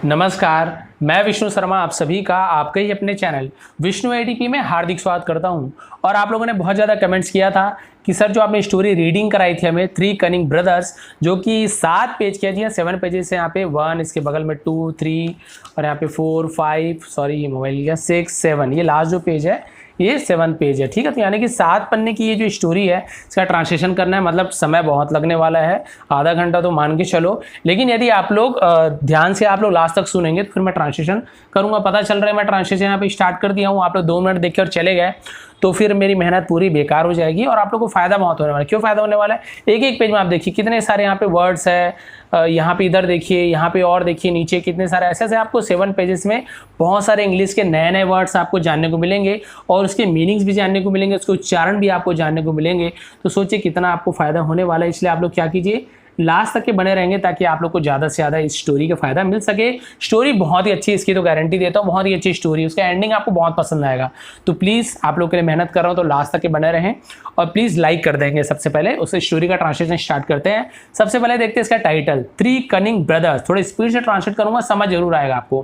नमस्कार, मैं विष्णु शर्मा आप सभी का आपके ही अपने चैनल विष्णु एडीपी में हार्दिक स्वागत करता हूं। और आप लोगों ने बहुत ज़्यादा कमेंट्स किया था कि सर जो आपने स्टोरी रीडिंग कराई थी हमें 3 कनिंग ब्रदर्स, जो कि 7 पेज की है जी, 7 पेजेस है। यहाँ पे 1, इसके बगल में 2, 3 और यहाँ पे 4, 5, सॉरी मोबाइल का 6, 7, ये लास्ट जो पेज है ये 7 पेज है। ठीक है, तो यानी कि 7 पन्ने की ये जो स्टोरी है इसका ट्रांसलेशन करना है, मतलब समय बहुत लगने वाला है, आधा घंटा तो मान के चलो। लेकिन यदि आप लोग ध्यान से आप लोग लास्ट तक सुनेंगे तो फिर मैं ट्रांसलेशन करूंगा। पता चल रहा है मैं ट्रांसलेशन यहाँ पे स्टार्ट कर दिया हूँ, आप लोग 2 मिनट देख के और चले गए तो फिर मेरी मेहनत पूरी बेकार हो जाएगी और आप लोग को फायदा बहुत होने वाला है। क्यों फायदा होने वाला है? एक एक पेज में आप देखिए कितने सारे यहाँ पे वर्ड्स है, यहाँ पे इधर देखिए, यहाँ पे और देखिए नीचे कितने सारे ऐसे ऐसे आपको 7 पेजेस में बहुत सारे इंग्लिश के नए नए वर्ड्स आपको जानने को मिलेंगे और उसके मीनिंग्स भी जानने को मिलेंगे, उसके उच्चारण भी आपको जानने को मिलेंगे। तो सोचिए कितना आपको फायदा होने वाला है। इसलिए आप लोग क्या कीजिए, लास्ट तक के बने रहेंगे ताकि आप लोग को ज़्यादा से ज़्यादा इस स्टोरी का फायदा मिल सके। स्टोरी बहुत ही अच्छी, इसकी तो गारंटी देता हूँ, बहुत ही अच्छी स्टोरी, उसका एंडिंग आपको बहुत पसंद आएगा। तो प्लीज़ आप लोग के लिए मेहनत कर रहा हूँ तो लास्ट तक के बने रहें और प्लीज़ लाइक कर देंगे। सबसे पहले उस स्टोरी का ट्रांसलेशन स्टार्ट करते हैं। सबसे पहले देखते हैं इसका टाइटल 3 कनिंग ब्रदर्स। थोड़ी स्पीड से ट्रांसलेट करूँगा, समझ जरूर आएगा आपको।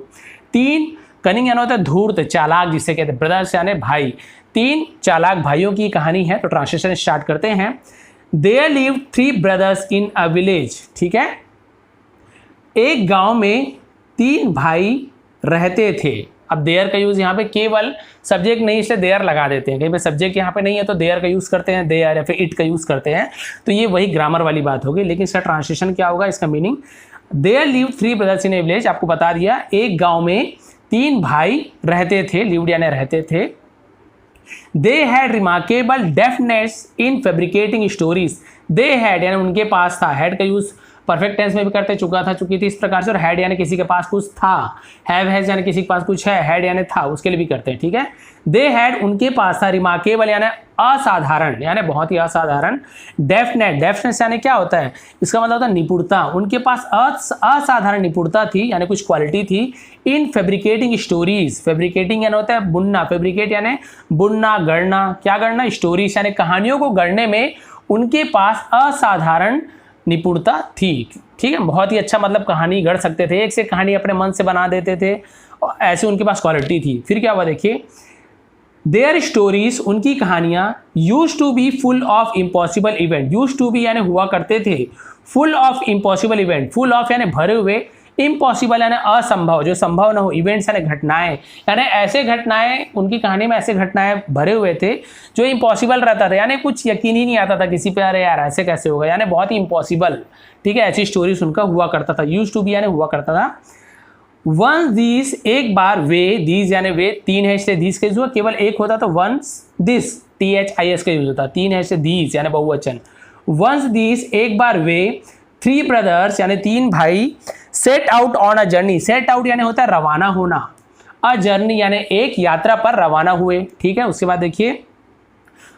3 कनिंग यानी होता है धूर्त, चालाक जिसे कहते हैं, ब्रदर्स यानी भाई, 3 चालाक भाइयों की कहानी है। तो ट्रांसलेशन स्टार्ट करते हैं। There lived 3 brothers in a village। ठीक है, एक गांव में 3 भाई रहते थे। अब देयर का यूज यहाँ पे केवल सब्जेक्ट नहीं, इसलिए देयर लगा देते हैं। कहीं पे सब्जेक्ट यहाँ पे नहीं है तो देयर का यूज करते हैं, देयर या फिर इट का यूज करते हैं। तो ये वही ग्रामर वाली बात होगी, लेकिन इसका ट्रांसलेशन क्या होगा, इसका meaning there lived 3 brothers in a village. आपको बता दिया, एक गाँव में 3 भाई रहते थे, लिव्ड यानी रहते थे। They had remarkable deftness in fabricating stories। They had यानी उनके पास था, had का यूज परफेक्ट टेंस में भी करते, चुका था, चुकी थी, इस प्रकार से। और had यानी किसी के पास कुछ था, have has यानी किसी के पास कुछ है, had यानी था, उसके लिए भी करते हैं। ठीक है, they had उनके पास था, remarkable यानी असाधारण, यानी बहुत ही असाधारण। डेफ्टनेस यानी क्या होता है, इसका मतलब होता है निपुणता। उनके पास असाधारण निपुणता थी, यानी कुछ क्वालिटी थी। इन फैब्रिकेटिंग स्टोरीज, फैब्रिकेटिंग यानी होता है बुनना, फैब्रिकेट यानी बुनना, गढ़ना। क्या गढ़ना? स्टोरीज यानी कहानियों को गढ़ने में उनके पास असाधारण निपुणता थी। ठीक है, बहुत ही अच्छा, मतलब कहानी गढ़ सकते थे, एक से कहानी अपने मन से बना देते थे, और ऐसे उनके पास क्वालिटी थी। फिर क्या हुआ देखिए, देयर स्टोरीज उनकी कहानियाँ used to be full of impossible event. Used to be यानी हुआ करते थे, full of impossible event, full of यानी भरे हुए, इम्पॉसिबल यानी असंभव, जो संभव न हो, इवेंट्स यानी घटनाएं, यानी ऐसे घटनाएं, उनकी कहानी में ऐसे घटनाएं भरे हुए थे जो इम्पॉसिबल रहता था, यानी कुछ यकीन ही नहीं आता था किसी पे, अरे यार ऐसे कैसे होगा, यानी बहुत ही इम्पॉसिबल। ठीक है, ऐसी स्टोरीज उनका हुआ करता था। यूज टू बी यानी हुआ करता था। वंस दीज एक बार वे, दीज यानी वे, 3 है इसलिए दीज का यूज हुआ, केवल एक होता तो वंस दिस, THIS का यूज होता, 3 है इसलिए दीज यानी बहुवचन। वंस दीज एक बार वे 3 ब्रदर्स यानी 3 भाई set out on a journey. Set out यानी होता है रवाना होना, अ जर्नी यानी एक यात्रा पर रवाना हुए। ठीक है, उसके बाद देखिए,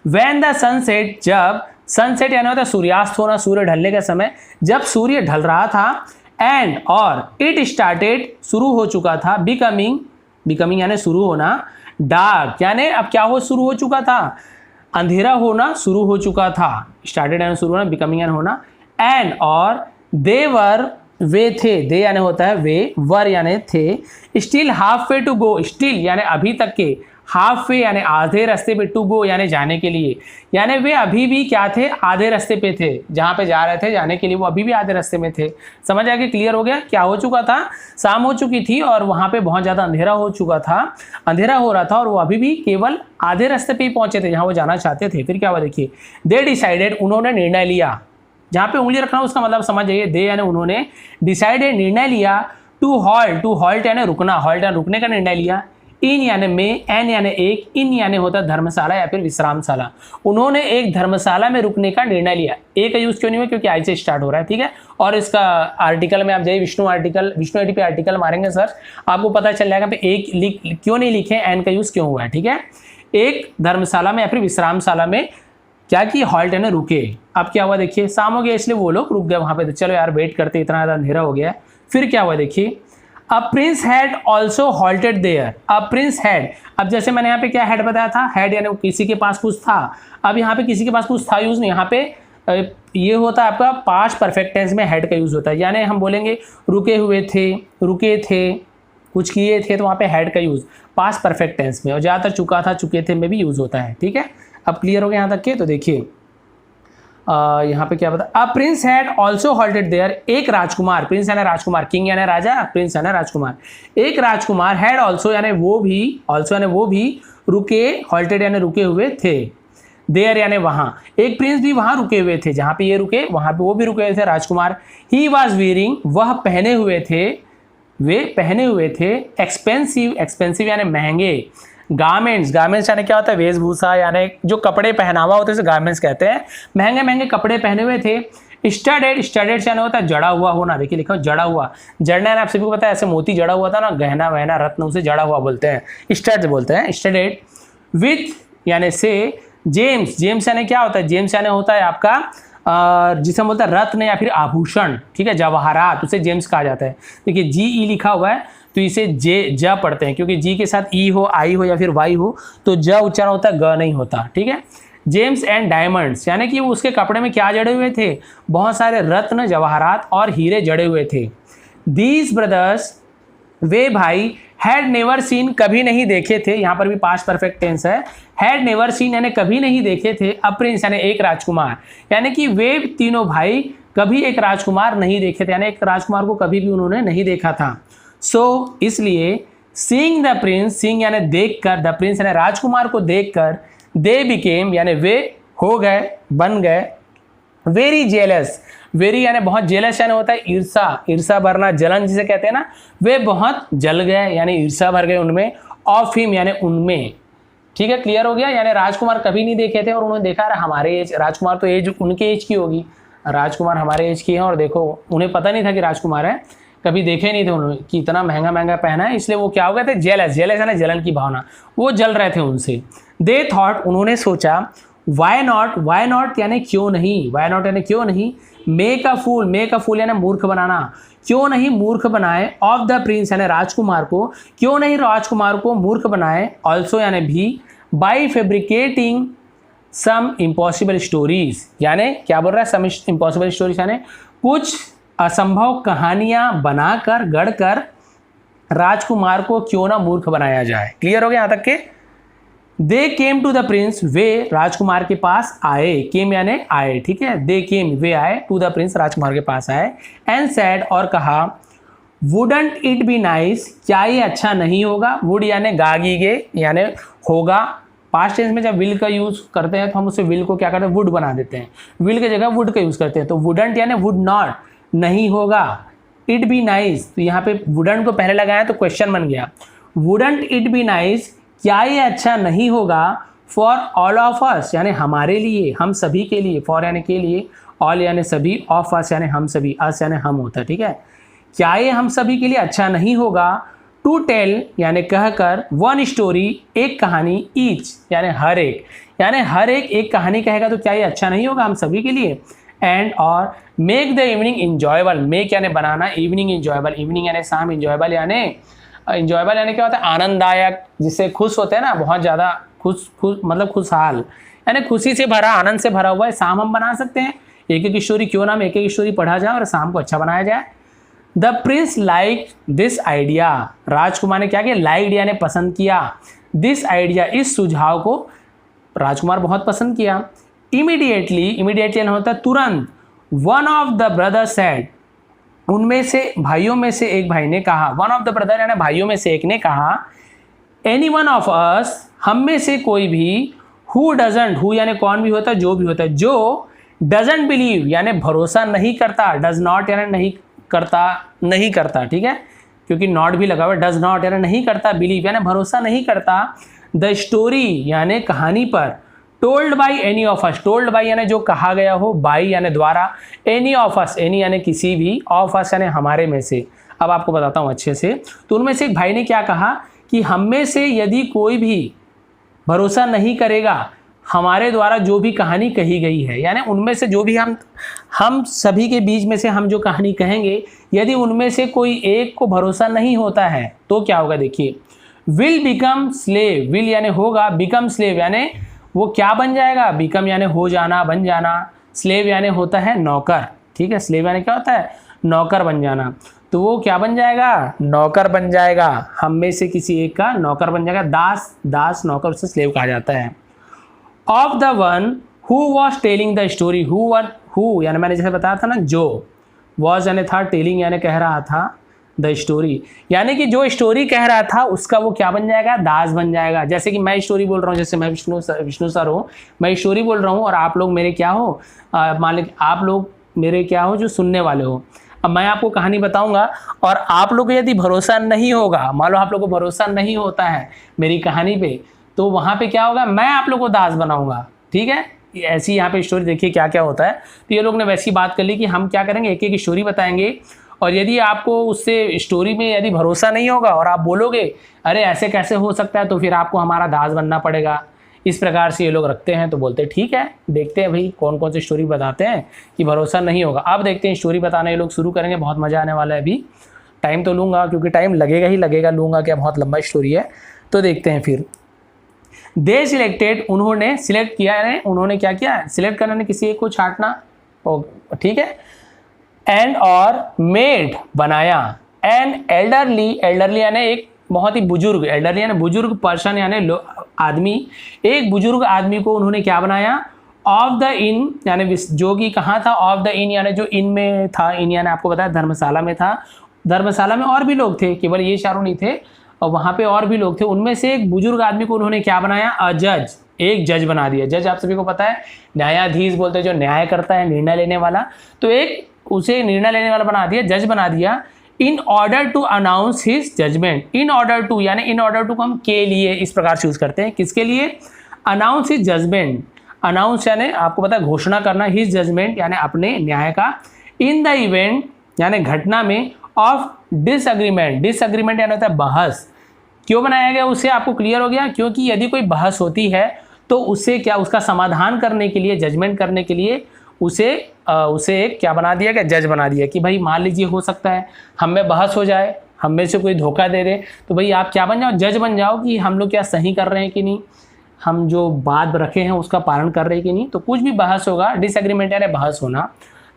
व्हेन द सनसेट, जब सनसेट यानी होता है सूर्यास्त होना, सूर्य ढलने का समय, जब सूर्य ढल रहा था, एंड और इट स्टार्टेड शुरू हो चुका था, बिकमिंग यानी शुरू होना, डार्क यानी अब क्या हो, शुरू हो चुका था, अंधेरा होना शुरू हो चुका था। स्टार्टेड यानी शुरू होना, बिकमिंग यानी होना, एंड और देवर वे थे, दे यानी होता है वे, वर यानी थे, still half way to go, still यानी अभी तक के, हाफ वे यानी आधे रास्ते पे, टू गो यानी जाने के लिए, यानी वे अभी भी क्या थे, आधे रास्ते पे थे, जहाँ पे जा रहे थे जाने के लिए वो अभी भी आधे रास्ते में थे। समझ आ गया, क्लियर हो गया? क्या हो चुका था, शाम हो चुकी थी और वहाँ पे बहुत ज़्यादा अंधेरा हो चुका था, अंधेरा हो रहा था और वो अभी भी केवल आधे रास्ते पे ही पहुँचे थे जहाँ वो जाना चाहते थे। फिर क्या हुआ देखिए, दे डिसाइडेड, उन्होंने निर्णय लिया, जहाँ पे उंगली रखना उसका मतलब समझ जाइए, दे यानी उन्होंने, डिसाइडेड निर्णय लिया, टू हॉल्ट यानी रुकना, हॉल्ट यानी रुकने का निर्णय लिया, इन यानी में, एन यानी एक, इन यानी होता है धर्मशाला या फिर विश्रामशाला। उन्होंने एक धर्मशाला में रुकने का निर्णय लिया। एक का यूज क्यों नहीं हुआ, क्योंकि आई से स्टार्ट हो रहा है। ठीक है, और इसका आर्टिकल में आप जाइए, विष्णु एडीपी आर्टिकल मारेंगे सर, आपको पता चल जाएगा पे एक क्यों नहीं लिखे, एन का यूज क्यों हुआ है। ठीक है, एक धर्मशाला में या फिर विश्रामशाला में क्या कि हॉल्ट है ना, रुके। अब क्या हुआ देखिए, शाम हो गया इसलिए वो लोग रुक गए वहां पे, तो चलो यार वेट करते, इतना ज़्यादा अंधेरा हो गया। फिर क्या हुआ देखिए, a prince had also halted there. A prince had, अब जैसे मैंने यहाँ पे क्या हैड बताया था, हैड यानी किसी के पास कुछ था, अब यहाँ पे किसी के पास कुछ था यूज नहीं, यहाँ पे ये होता है आपका पास्ट परफेक्ट टेंस में हैड का यूज़ होता है, यानी हम बोलेंगे रुके हुए थे, रुके थे, कुछ किए थे, तो वहाँ पे हैड का यूज़ पास्ट परफेक्ट टेंस में, और ज़्यादातर चुका था, चुके थे में भी यूज़ होता है। ठीक है, अब क्लियर हो गया यहाँ तक के? तो देखिए यहाँ पे क्या बता, a prince had also halted there, एक राजकुमार, प्रिंस यानी राजकुमार, किंग यानी राजा, प्रिंस यानी राजकुमार, एक राजकुमार, हैड ऑल्सो यानी वो भी, ऑल्सो यानी वो भी, रुके, हॉल्टेड यानी रुके हुए थे, देयर यानी वहाँ, एक प्रिंस भी वहाँ रुके हुए थे, जहाँ पे ये रुके वहाँ पे वो भी रुके हुए थे, राजकुमार। ही वॉज वेयरिंग, वह पहने हुए थे, वे पहने हुए थे, एक्सपेंसिव, एक्सपेंसिव यानी महंगे, गारमेंट्स, गारमेंट्स यानी क्या होता है? वेशभूषा, यानी जो कपड़े पहनावा होते हैं उसे गारमेंट्स कहते हैं, महंगे महंगे कपड़े पहने हुए थे। स्टडेड, स्टडेड यानी होता है जड़ा हुआ होना, देखिए लिखा हो जड़ा हुआ, जड़ना यानी आप सभी को पता है ऐसे मोती जड़ा हुआ था ना, गहना वहना रत्न, उसे जड़ा हुआ बोलते हैं, स्टड बोलते हैं, स्टडेड। विथ यानी से, जेम्स, जेम्स यानी क्या होता है? जेम्स यानी होता है आपका जिसे हम बोलते हैं रत्न या फिर आभूषण, ठीक है, जवाहरात, उसे जेम्स कहा जाता है। देखिए जी ई लिखा हुआ है तो इसे जे ज पढ़ते हैं, क्योंकि जी के साथ ई हो, आई हो या फिर वाई हो तो ज उच्चारण होता है, ग नहीं होता। ठीक है, जेम्स एंड डायमंड्स यानी कि वो उसके कपड़े में क्या जड़े हुए थे? बहुत सारे रत्न, जवाहरात और हीरे जड़े हुए थे। दीज ब्रदर्स, वे भाई, हैड नेवर सीन, कभी नहीं देखे थे, यहाँ पर भी पास्ट परफेक्ट टेंस है, हैड नेवर सीन यानी कभी नहीं देखे थे, अ प्रिंस यानी एक राजकुमार, यानी कि वे तीनों भाई कभी एक राजकुमार नहीं देखे थे, यानी एक राजकुमार को कभी भी उन्होंने नहीं देखा था। सो इसलिए सीइंग द प्रिंस, सीइंग यानी देखकर, द प्रिंस यानी राजकुमार को देखकर, दे बिकेम यानी वे हो गए, बन गए, वेरी जेलस, वेरी यानी बहुत, जेलस यानी होता है ईर्षा, ईर्षा भरना, जलन जिसे कहते हैं ना, वे बहुत जल गए यानी ईर्षा भर गए उनमें, ऑफ हिम यानी उनमें। ठीक है, क्लियर हो गया? यानी राजकुमार कभी नहीं देखे थे और उन्होंने देखा रहा हमारे एज, राजकुमार तो एज उनके एज की होगी, राजकुमार हमारे एज की है, और देखो उन्हें पता नहीं था कि राजकुमार है, कभी देखे नहीं थे उन्होंने कि इतना महंगा महंगा पहना है, इसलिए वो क्या हो गए थे? जेलस, जेलस यानी जलन की भावना, वो जल रहे थे उनसे। दे थॉट, उन्होंने सोचा, वाई नॉट, वाई नॉट यानी क्यों नहीं, वाई नॉट यानी क्यों नहीं, make a fool, make a फूल यानी मूर्ख बनाना, क्यों नहीं मूर्ख बनाए, ऑफ द प्रिंस यानी राजकुमार को, क्यों नहीं राजकुमार को मूर्ख बनाए, ऑल्सो यानी भी, by fabricating some impossible stories, यानी क्या बोल रहा है? सम इम्पॉसिबल स्टोरीज यानी कुछ असंभव कहानियां बनाकर, गढ़कर राजकुमार को क्यों ना मूर्ख बनाया जाए। क्लियर हो गया यहाँ तक के? दे केम टू द प्रिंस, वे राजकुमार के पास आए, केम यानी आए, ठीक है, दे केम वे आए, टू द प्रिंस राजकुमार के पास आए, एंड सैड और कहा, वुडंट इट बी नाइस, क्या ये अच्छा नहीं होगा? वुड यानी गागीगे यानी होगा, पास्ट टेंस में जब विल का यूज करते हैं तो हम उसे विल को क्या करते हैं? वुड बना देते हैं, विल की जगह वुड का यूज करते हैं, तो वुडंट यानी वुड नॉट, नहीं होगा, इट बी नाइस, तो यहाँ पे वुडंट को पहले लगाया तो क्वेश्चन बन गया, वुडंट इट बी नाइस, क्या ये अच्छा नहीं होगा, फॉर ऑल ऑफ अस यानी हमारे लिए, हम सभी के लिए, फॉर यानी के लिए, ऑल यानी सभी, ऑफ अस यानी हम सभी, अस यानी हम होता है, ठीक है, क्या ये हम सभी के लिए अच्छा नहीं होगा, टू टेल यानी कहकर, वन स्टोरी एक कहानी, ईच यानी हर एक, यानी हर एक एक कहानी कहेगा तो क्या ये अच्छा नहीं होगा हम सभी के लिए, एंड और make the evening enjoyable, make यानी बनाना, इवनिंग इंजॉयबल, इवनिंग यानी शाम, इंजॉयबल यानी, इंजॉयबल यानी क्या होता है? आनंददायक, जिससे खुश होते हैं ना, बहुत ज़्यादा खुश, मतलब खुशहाल, यानी खुशी से भरा, आनंद से भरा हुआ है, शाम हम बना सकते हैं, एक एक स्टोरी क्यों ना एक एक स्टोरी पढ़ा जाए और शाम को अच्छा बनाया जाए। The prince like this idea, राजकुमार ने क्या किया? लाइक यानी पसंद किया, दिस आइडिया इस सुझाव को राजकुमार बहुत पसंद किया। इमीडिएटली, इमीडिएटली होता है तुरंत, one of the brother said, उनमें से भाइयों में से एक भाई ने कहा, वन ऑफ द ब्रदर यानी भाइयों में से एक ने कहा, एनी वन ऑफ अस हम में से कोई भी, हु डजंट, हु यानी कौन भी होता है, जो भी होता है, जो डजंट बिलीव यानी भरोसा नहीं करता, डज नॉट यानी नहीं करता, नहीं करता, ठीक है, क्योंकि नॉट भी लगा हुआ है, डज नॉट यानी नहीं करता, बिलीव यानी भरोसा नहीं करता, द स्टोरी यानी कहानी पर, told by any of us, told by यानी जो कहा गया हो, बाई यानी द्वारा, एनी ऑफ अस, एनी यानी किसी भी, ऑफ अस यानी हमारे में से। अब आपको बताता हूँ अच्छे से, तो उनमें से एक भाई ने क्या कहा कि हम में से यदि कोई भी भरोसा नहीं करेगा हमारे द्वारा जो भी कहानी कही गई है, यानी उनमें से जो भी हम सभी के बीच में से हम जो कहानी कहेंगे, यदि उनमें से कोई एक को भरोसा नहीं होता है तो क्या होगा? देखिए, विल बिकम स्लेव, विल यानी होगा, बिकम स्लेव यानी वो क्या बन जाएगा? बिकम यानी हो जाना, बन जाना, स्लेव यानी होता है नौकर, ठीक है, स्लेव यानी क्या होता है, नौकर बन जाना, तो वो क्या बन जाएगा, नौकर बन जाएगा, हम में से किसी एक का नौकर बन जाएगा, दास, दास नौकर, उसे स्लेव कहा जाता है। Of the one who was telling the story, who यानी मैंने जैसे बताया था ना, जो, वॉज यानी था, टेलिंग यानी कह रहा था, द स्टोरी यानी कि जो स्टोरी कह रहा था उसका वो क्या बन जाएगा, दास बन जाएगा। जैसे कि मैं स्टोरी बोल रहा हूँ, जैसे मैं विष्णु सर हूँ, मैं स्टोरी बोल रहा हूँ और आप लोग मेरे क्या हो, मान लीजिए आप लोग मेरे क्या हो, जो सुनने वाले हो। अब मैं आपको कहानी बताऊंगा और आप लोग को यदि भरोसा नहीं होगा, मान लो आप लोग को भरोसा नहीं होता है मेरी कहानी पे, तो वहाँ पे क्या होगा, मैं आप लोग को दास बनाऊंगा, ठीक है। ऐसी यहाँ पे स्टोरी देखिए क्या क्या होता है। तो ये लोग ने वैसी बात कर ली कि हम क्या करेंगे, एक एक स्टोरी बताएंगे, और यदि आपको उससे स्टोरी में यदि भरोसा नहीं होगा और आप बोलोगे अरे ऐसे कैसे हो सकता है, तो फिर आपको हमारा दास बनना पड़ेगा। इस प्रकार से ये लोग रखते हैं। तो बोलते हैं ठीक है, देखते हैं भाई कौन कौन सी स्टोरी बताते हैं कि भरोसा नहीं होगा। अब देखते हैं स्टोरी बताना ये लोग शुरू करेंगे, बहुत मज़ा आने वाला है। अभी टाइम तो लूँगा क्योंकि टाइम लगेगा ही लगेगा, लूँगा क्या, बहुत लंबा स्टोरी है। तो देखते हैं फिर। दे सिलेक्टेड, उन्होंने सिलेक्ट किया, यानी उन्होंने क्या किया, सिलेक्ट करना ने किसी एक को छांटना, ठीक है। एंड और मेड बनाया, एन एल्डरली, एल्डरली यानी एक बहुत ही बुजुर्ग, एल्डरली यानी बुजुर्ग पर्सन यानी आदमी, एक बुजुर्ग आदमी को उन्होंने क्या बनाया, ऑफ द इन यानी जो कि कहाँ था, ऑफ द इन यानी जो इन में था, इन यानी आपको बताया धर्मशाला में था। धर्मशाला में और भी लोग थे, केवल ये चारों नहीं थे, और वहाँ पे और भी लोग थे। उनमें से एक बुजुर्ग आदमी को उन्होंने क्या बनाया, अ जज, एक जज बना दिया। जज आप सभी को पता है न्यायाधीश बोलते हैं, जो न्याय करता है, निर्णय लेने वाला। तो एक उसे निर्णय लेने वाला बना दिया, जज बना दिया। In order to announce his judgment, in order to यानी इन ऑर्डर टू को हम के लिए इस प्रकार से यूज करते हैं, किसके लिए, अनाउंस हिज जजमेंट, अनाउंस यानी आपको पता है घोषणा करना, हिज जजमेंट यानी अपने न्याय का, इन द इवेंट यानी घटना में, ऑफ डिसएग्रीमेंट, डिसएग्रीमेंट यानी होता है बहस। क्यों बनाया गया उसे, आपको क्लियर हो गया, क्योंकि यदि कोई बहस होती है तो उससे क्या, उसका समाधान करने के लिए, जजमेंट करने के लिए उसे एक क्या बना दिया गया, जज बना दिया। कि भाई मान लीजिए हो सकता है हम में बहस हो जाए, हम में से कोई धोखा दे दे, तो भाई आप क्या बन जाओ, जज बन जाओ कि हम लोग क्या सही कर रहे हैं कि नहीं, हम जो बात रखे हैं उसका पालन कर रहे हैं कि नहीं। तो कुछ भी बहस होगा, डिसएग्रीमेंट यानी बहस होना,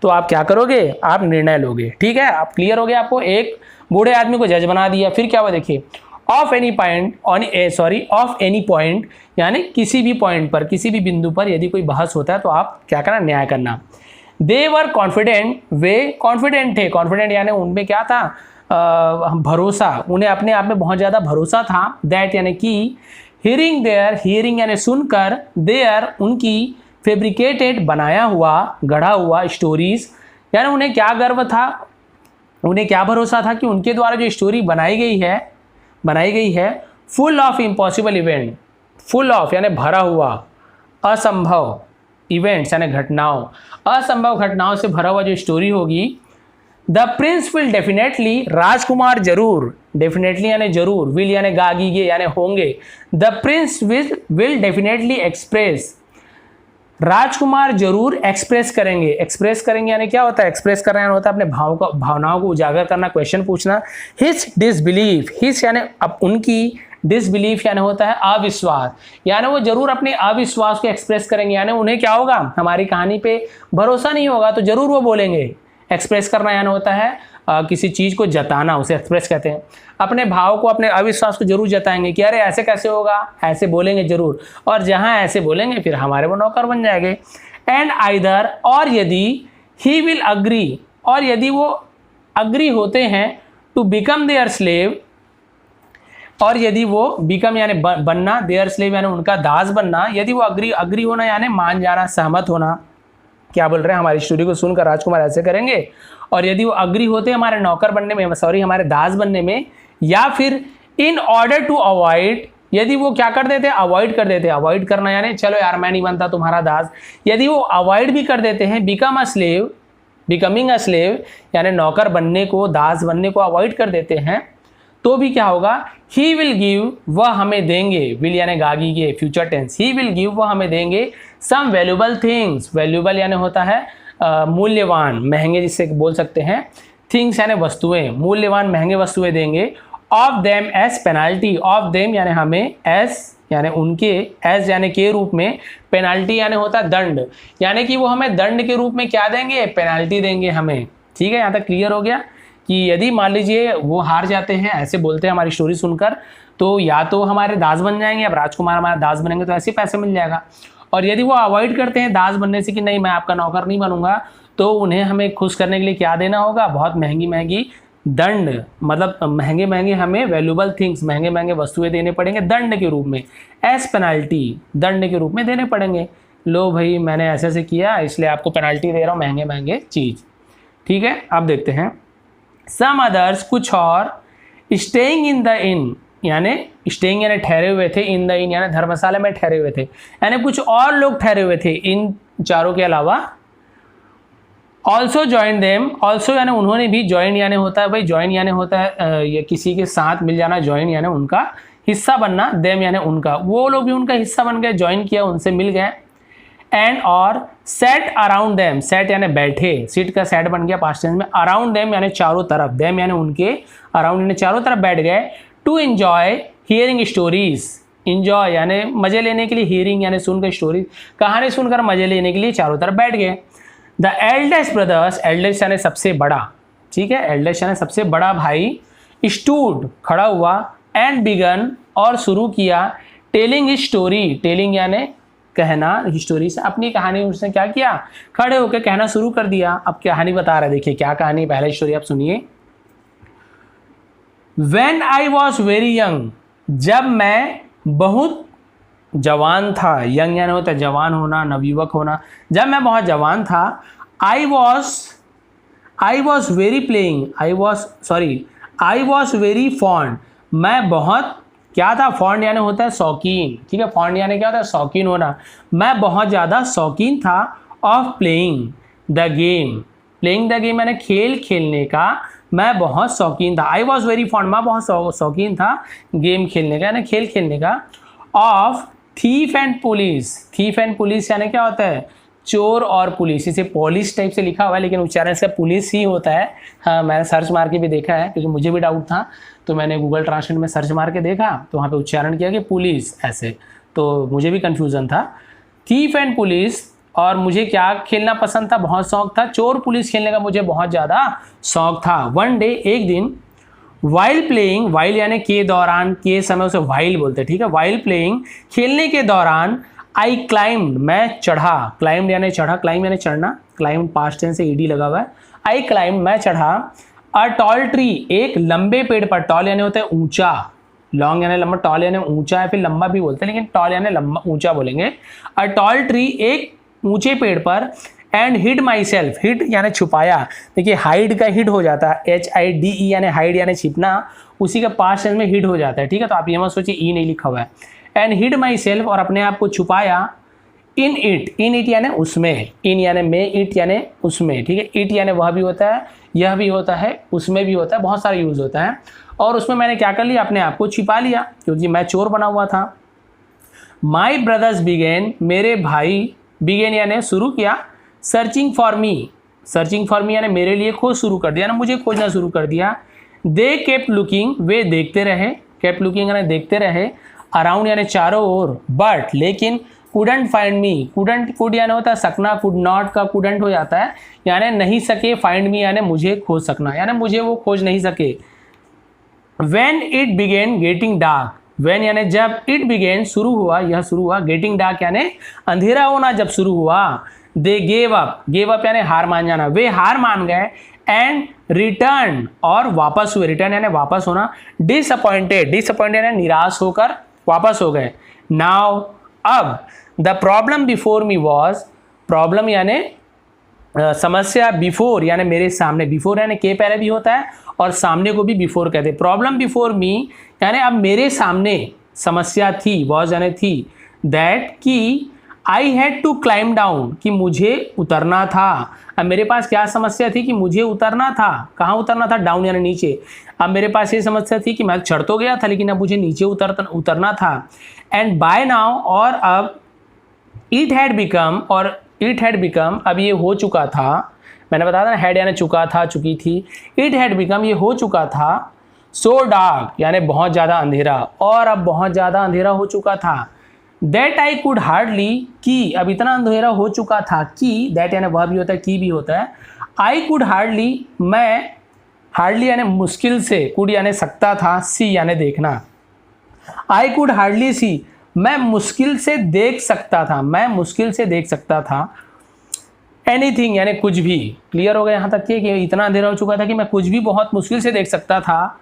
तो आप क्या करोगे, आप निर्णय लोगे, ठीक है। आप क्लियर हो गया, आपको एक बूढ़े आदमी को जज बना दिया। फिर क्या हुआ देखिए, of any point, of any point यानी किसी भी पॉइंट पर, किसी भी बिंदु पर यदि कोई बहस होता है तो आप क्या करना, न्याय करना। दे वर कॉन्फिडेंट, वे कॉन्फिडेंट थे, कॉन्फिडेंट यानी उनमें क्या था, भरोसा, उन्हें अपने आप में बहुत ज़्यादा भरोसा था। दैट यानी कि, हियरिंग देयर, हियरिंग यानी सुनकर, देयर उनकी, फेब्रिकेटेड बनाया हुआ, गढ़ा हुआ, स्टोरीज यानी उन्हें क्या गर्व था, उन्हें क्या भरोसा था कि उनके द्वारा जो स्टोरी बनाई गई है full of impossible event, full of यानी भरा हुआ, असंभव इवेंट्स यानी घटनाओं, असंभव घटनाओं से भरा हुआ जो स्टोरी होगी। द प्रिंस विल डेफिनेटली, राजकुमार जरूर, डेफिनेटली यानी जरूर, विल यानी गागीगे यानी होंगे। The prince will definitely express, राजकुमार जरूर एक्सप्रेस करेंगे यानी क्या होता है, एक्सप्रेस करना यानी होता है अपने भावनाओं को उजागर करना, क्वेश्चन पूछना। हिज डिसबिलीफ, हिज यानी अब उनकी, डिसबिलीफ यानी होता है अविश्वास, यानी वो जरूर अपने अविश्वास को एक्सप्रेस करेंगे, यानी उन्हें क्या होगा, हमारी कहानी पे भरोसा नहीं होगा तो जरूर वो बोलेंगे। एक्सप्रेस करना यानी होता है किसी चीज़ को जताना, उसे एक्सप्रेस कहते हैं। अपने भाव को, अपने अविश्वास को जरूर जताएंगे कि अरे ऐसे कैसे होगा, ऐसे बोलेंगे जरूर, और जहाँ ऐसे बोलेंगे फिर हमारे वो नौकर बन जाएंगे। एंड आइदर, और यदि, ही विल अग्री, और यदि वो अग्री होते हैं टू बिकम देयर स्लेव, और यदि वो बिकम यानी बनना, देयर स्लेव यानी उनका दास बनना, यदि वो अग्री होना यानी मान जाना, सहमत होना, क्या बोल रहे हैं, हमारी स्टोरी को सुनकर राजकुमार ऐसे करेंगे, और यदि वो अग्री होते हैं हमारे नौकर बनने में, हमारे दास बनने में, या फिर इन ऑर्डर टू अवॉइड, यदि वो क्या कर देते हैं, अवॉइड कर देते हैं। अवॉइड करना यानी चलो यार मैं नहीं बनता तुम्हारा दास, यदि वो अवॉइड भी कर देते हैं, become a slave, becoming a slave यानी नौकर बनने को, दास बनने को अवॉइड कर देते हैं, तो भी क्या होगा, ही विल गिव, वह हमें देंगे, विल यानी गागीगे, future tense, he will give, वह हमें देंगे, सम वैल्यूबल थिंग्स, वैल्यूबल यानी होता है मूल्यवान, महंगे जिससे बोल सकते हैं, थिंग्स यानी वस्तुएं, मूल्यवान महंगे वस्तुएं देंगे, of them as penalty, of them यानी हमें, एज यानी उनके, एज यानी के रूप में, पेनाल्टी यानी होता है दंड, यानी कि वो हमें दंड के रूप में क्या देंगे, पेनाल्टी देंगे हमें। ठीक है, यहाँ तक क्लियर हो गया कि यदि मान लीजिए वो हार जाते हैं, ऐसे बोलते हैं हमारी स्टोरी सुनकर, तो या तो हमारे दास बन जाएंगे, अब राजकुमार हमारा दास बनेंगे तो ऐसे पैसे मिल जाएगा। और यदि वो अवॉइड करते हैं दास बनने से कि नहीं मैं आपका नौकर नहीं बनूंगा, तो उन्हें हमें खुश करने के लिए क्या देना होगा, बहुत महंगी महंगी दंड, मतलब महंगे महंगे हमें वैल्यूबल थिंग्स, महंगे महंगे वस्तुएं देने पड़ेंगे दंड के रूप में, एज पेनाल्टी, दंड के रूप में देने पड़ेंगे। लो भाई मैंने ऐसे ऐसे किया इसलिए आपको पेनाल्टी दे रहा हूँ, महंगे महंगे चीज़। ठीक है, अब देखते हैं सम अदर्स, कुछ और, स्टेइंग इन द इन, यानी स्टेइंग यानी ठहरे हुए थे, इन द इन यानी धर्मशाला में ठहरे हुए थे, यानी कुछ और लोग ठहरे हुए थे इन चारों के अलावा। ऑल्सो ज्वाइन देम, ऑल्सो यानी उन्होंने भी, ज्वाइन यानी होता है भाई, ज्वाइन यानी होता है ये किसी के साथ मिल जाना, ज्वाइन यानी उनका हिस्सा बनना, देम यानी उनका, वो लोग भी उनका हिस्सा बन गए, ज्वाइन किया, उनसे मिल गए। एंड और सेट अराउंड देम, सेट यानी बैठे, सीट का सेट बन गया पास्ट टेंस में, अराउंड देम यानी चारों तरफ, देम यानी उनके, अराउंड यानी चारों तरफ बैठ गए। To enjoy hearing stories, enjoy यानी मजे लेने के लिए, हियरिंग यानी सुनकर, स्टोरीज कहानी सुनकर मजे लेने के लिए चारों तरफ बैठ गए। द एल्डेस्ट ब्रदर्स, एल्डेस्ट यानी सबसे बड़ा, ठीक है, एल्डेस्ट यानी सबसे बड़ा भाई, स्टूड खड़ा हुआ, एंड बिगन और शुरू किया, टेलिंग हिज स्टोरी, टेलिंग यानी कहना, हिस्टोरी से अपनी कहानी उसने क्या किया, खड़े होकर कहना शुरू कर दिया। अब कहानी बता रहा है, देखिए क्या कहानी, पहले स्टोरी आप सुनिए। When I was very young, जब मैं बहुत जवान था, यंग यानी होता है जवान होना, नवयुवक होना, जब मैं बहुत जवान था, I was very fond, मैं बहुत क्या था, फॉन्ड यानी होता है शौकीन, ठीक है, फॉन्ड यानी क्या होता है, शौकीन होना, मैं बहुत ज़्यादा शौकीन था, of playing the game, playing the game यानी खेल खेलने का, मैं बहुत शौकीन था, आई वॉज वेरी फॉन्ड, मैं बहुत शौकीन था गेम खेलने का यानी खेल खेलने का। Of thief and police, thief and police यानी क्या होता है, चोर और पुलिस, इसे पुलिस टाइप से लिखा हुआ है लेकिन उच्चारण इसका पुलिस ही होता है। हाँ मैंने सर्च मार के भी देखा है क्योंकि मुझे भी डाउट था, तो मैंने गूगल ट्रांसलेट में सर्च मार के देखा तो वहाँ पे उच्चारण किया कि पुलिस ऐसे, तो मुझे भी कन्फ्यूज़न था। थीफ एंड पुलिस, और मुझे क्या खेलना पसंद था, बहुत शौक था, चोर पुलिस खेलने का मुझे बहुत ज़्यादा शौक था। वन डे, एक दिन, वाइल प्लेइंग, वाइल यानी के दौरान, के समय उसे वाइल बोलते हैं, ठीक है, वाइल प्लेइंग खेलने के दौरान, आई क्लाइम्ड मैं चढ़ा, क्लाइम्ड यानी चढ़ा, क्लाइम यानी चढ़ना, क्लाइम्ड पास्ट टेंस से ईडी लगा हुआ है, आई क्लाइम्ड मैं चढ़ा, अ टॉल ट्री एक लंबे पेड़ पर, टॉल यानी होता है ऊंचा, लॉन्ग यानी लंबा, टॉल यानी ऊंचा है, फिर लंबा भी बोलते हैं लेकिन टॉल यानी लंबा ऊंचा बोलेंगे, अ टॉल ट्री एक ऊंचे पेड़ पर, and hid myself, hid यानी छुपाया, देखिए हाइड का हिड हो जाता है, HIDE यानी हाइड यानी छिपना, उसी का पास्ट टेंस में हिड हो जाता है, ठीक है, तो आप ये मत सोचिए ई नहीं लिखा हुआ है, एंड हिड माई सेल्फ और अपने आप को छुपाया, इन इट, इन इट यानी उसमें, इन यानी में, इट यानी उसमें, ठीक है, इट यानी वह भी होता है, यह भी होता है, उसमें भी होता है, बहुत सारा यूज होता है, और उसमें मैंने क्या कर लिया, अपने आप को छिपा लिया क्योंकि मैं चोर बना हुआ था। माई ब्रदर्स बिगेन, मेरे भाई, बिगेन यानी शुरू किया, searching for me, searching for me यानी मेरे लिए खोज शुरू कर दिया ना, मुझे खोजना शुरू कर दिया। दे केप्ट लुकिंग, वे देखते रहे, केप्ट लुकिंग यानी देखते रहे, अराउंड यानी चारों ओर, बट लेकिन, couldn't find me, couldn't, could यानी होता है सकना, कुड नॉट का कुडंट हो जाता है यानी नहीं सके, फाइंड मी यानी मुझे खोज सकना, यानी मुझे वो खोज नहीं सके। When it began getting dark, when यानी जब, इट बिगेन शुरू हुआ, यह शुरू हुआ, गेटिंग डार्क यानी अंधेरा होना जब शुरू हुआ, they gave up, gave up यानी हार मान जाना, वे हार मान गए, एंड रिटर्न और वापस हुए, रिटर्न यानी वापस होना, डिसअपॉइंटेड, डिसअपॉइंटेड यानी निराश होकर वापस हो गए। नाउ अब, the problem before me was, problem यानी समस्या, बिफोर यानी मेरे सामने, बिफोर यानी के पहले भी होता है और सामने को भी बिफोर कहते हैं, प्रॉब्लम बिफोर मी यानी अब मेरे सामने समस्या थी, वॉज यानी थी, दैट कि I had to climb down, कि मुझे उतरना था, अब मेरे पास क्या समस्या थी कि मुझे उतरना था, कहाँ उतरना था, डाउन यानी नीचे, अब मेरे पास ये समस्या थी कि मैं चढ़ तो गया था लेकिन अब मुझे नीचे उतरना था। एंड बाय नाउ, और अब, इट हैड बिकम, और इट हैड बिकम अब ये हो चुका था, मैंने बताया था ना हैड यानी चुका था, चुकी थी, इट हैड बिकम ये हो चुका था, सो डार्क यानी बहुत ज़्यादा अंधेरा, और अब बहुत ज़्यादा अंधेरा हो चुका था। दैट आई कुड हार्डली, कि अब इतना अंधेरा हो चुका था कि, दैट यानी वह भी होता है, की भी होता है। आई कुड हार्डली, मैं, हार्डली यानी मुश्किल से, कुड यानी सकता था, सी यानी देखना। आई कुड हार्डली सी, मैं मुश्किल से देख सकता था, मैं मुश्किल से देख सकता था। एनीथिंग यानी कुछ भी। क्लियर हो गया यहाँ तक कि इतना अंधेरा हो चुका था कि मैं कुछ भी बहुत मुश्किल से देख सकता था।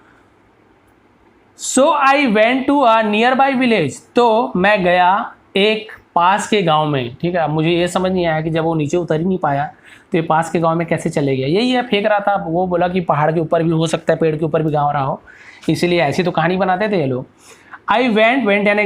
So I went to a nearby village, तो मैं गया एक पास के गांव में। ठीक है, अब मुझे ये समझ नहीं आया कि जब वो नीचे उतर ही नहीं पाया तो ये पास के गांव में कैसे चले गया। यही है, फेंक रहा था। वो बोला कि पहाड़ के ऊपर भी हो सकता है, पेड़ के ऊपर भी गाँव रहा हो, इसीलिए ऐसी तो कहानी बनाते थे ये लोग। आई वेंट, वेंट यानी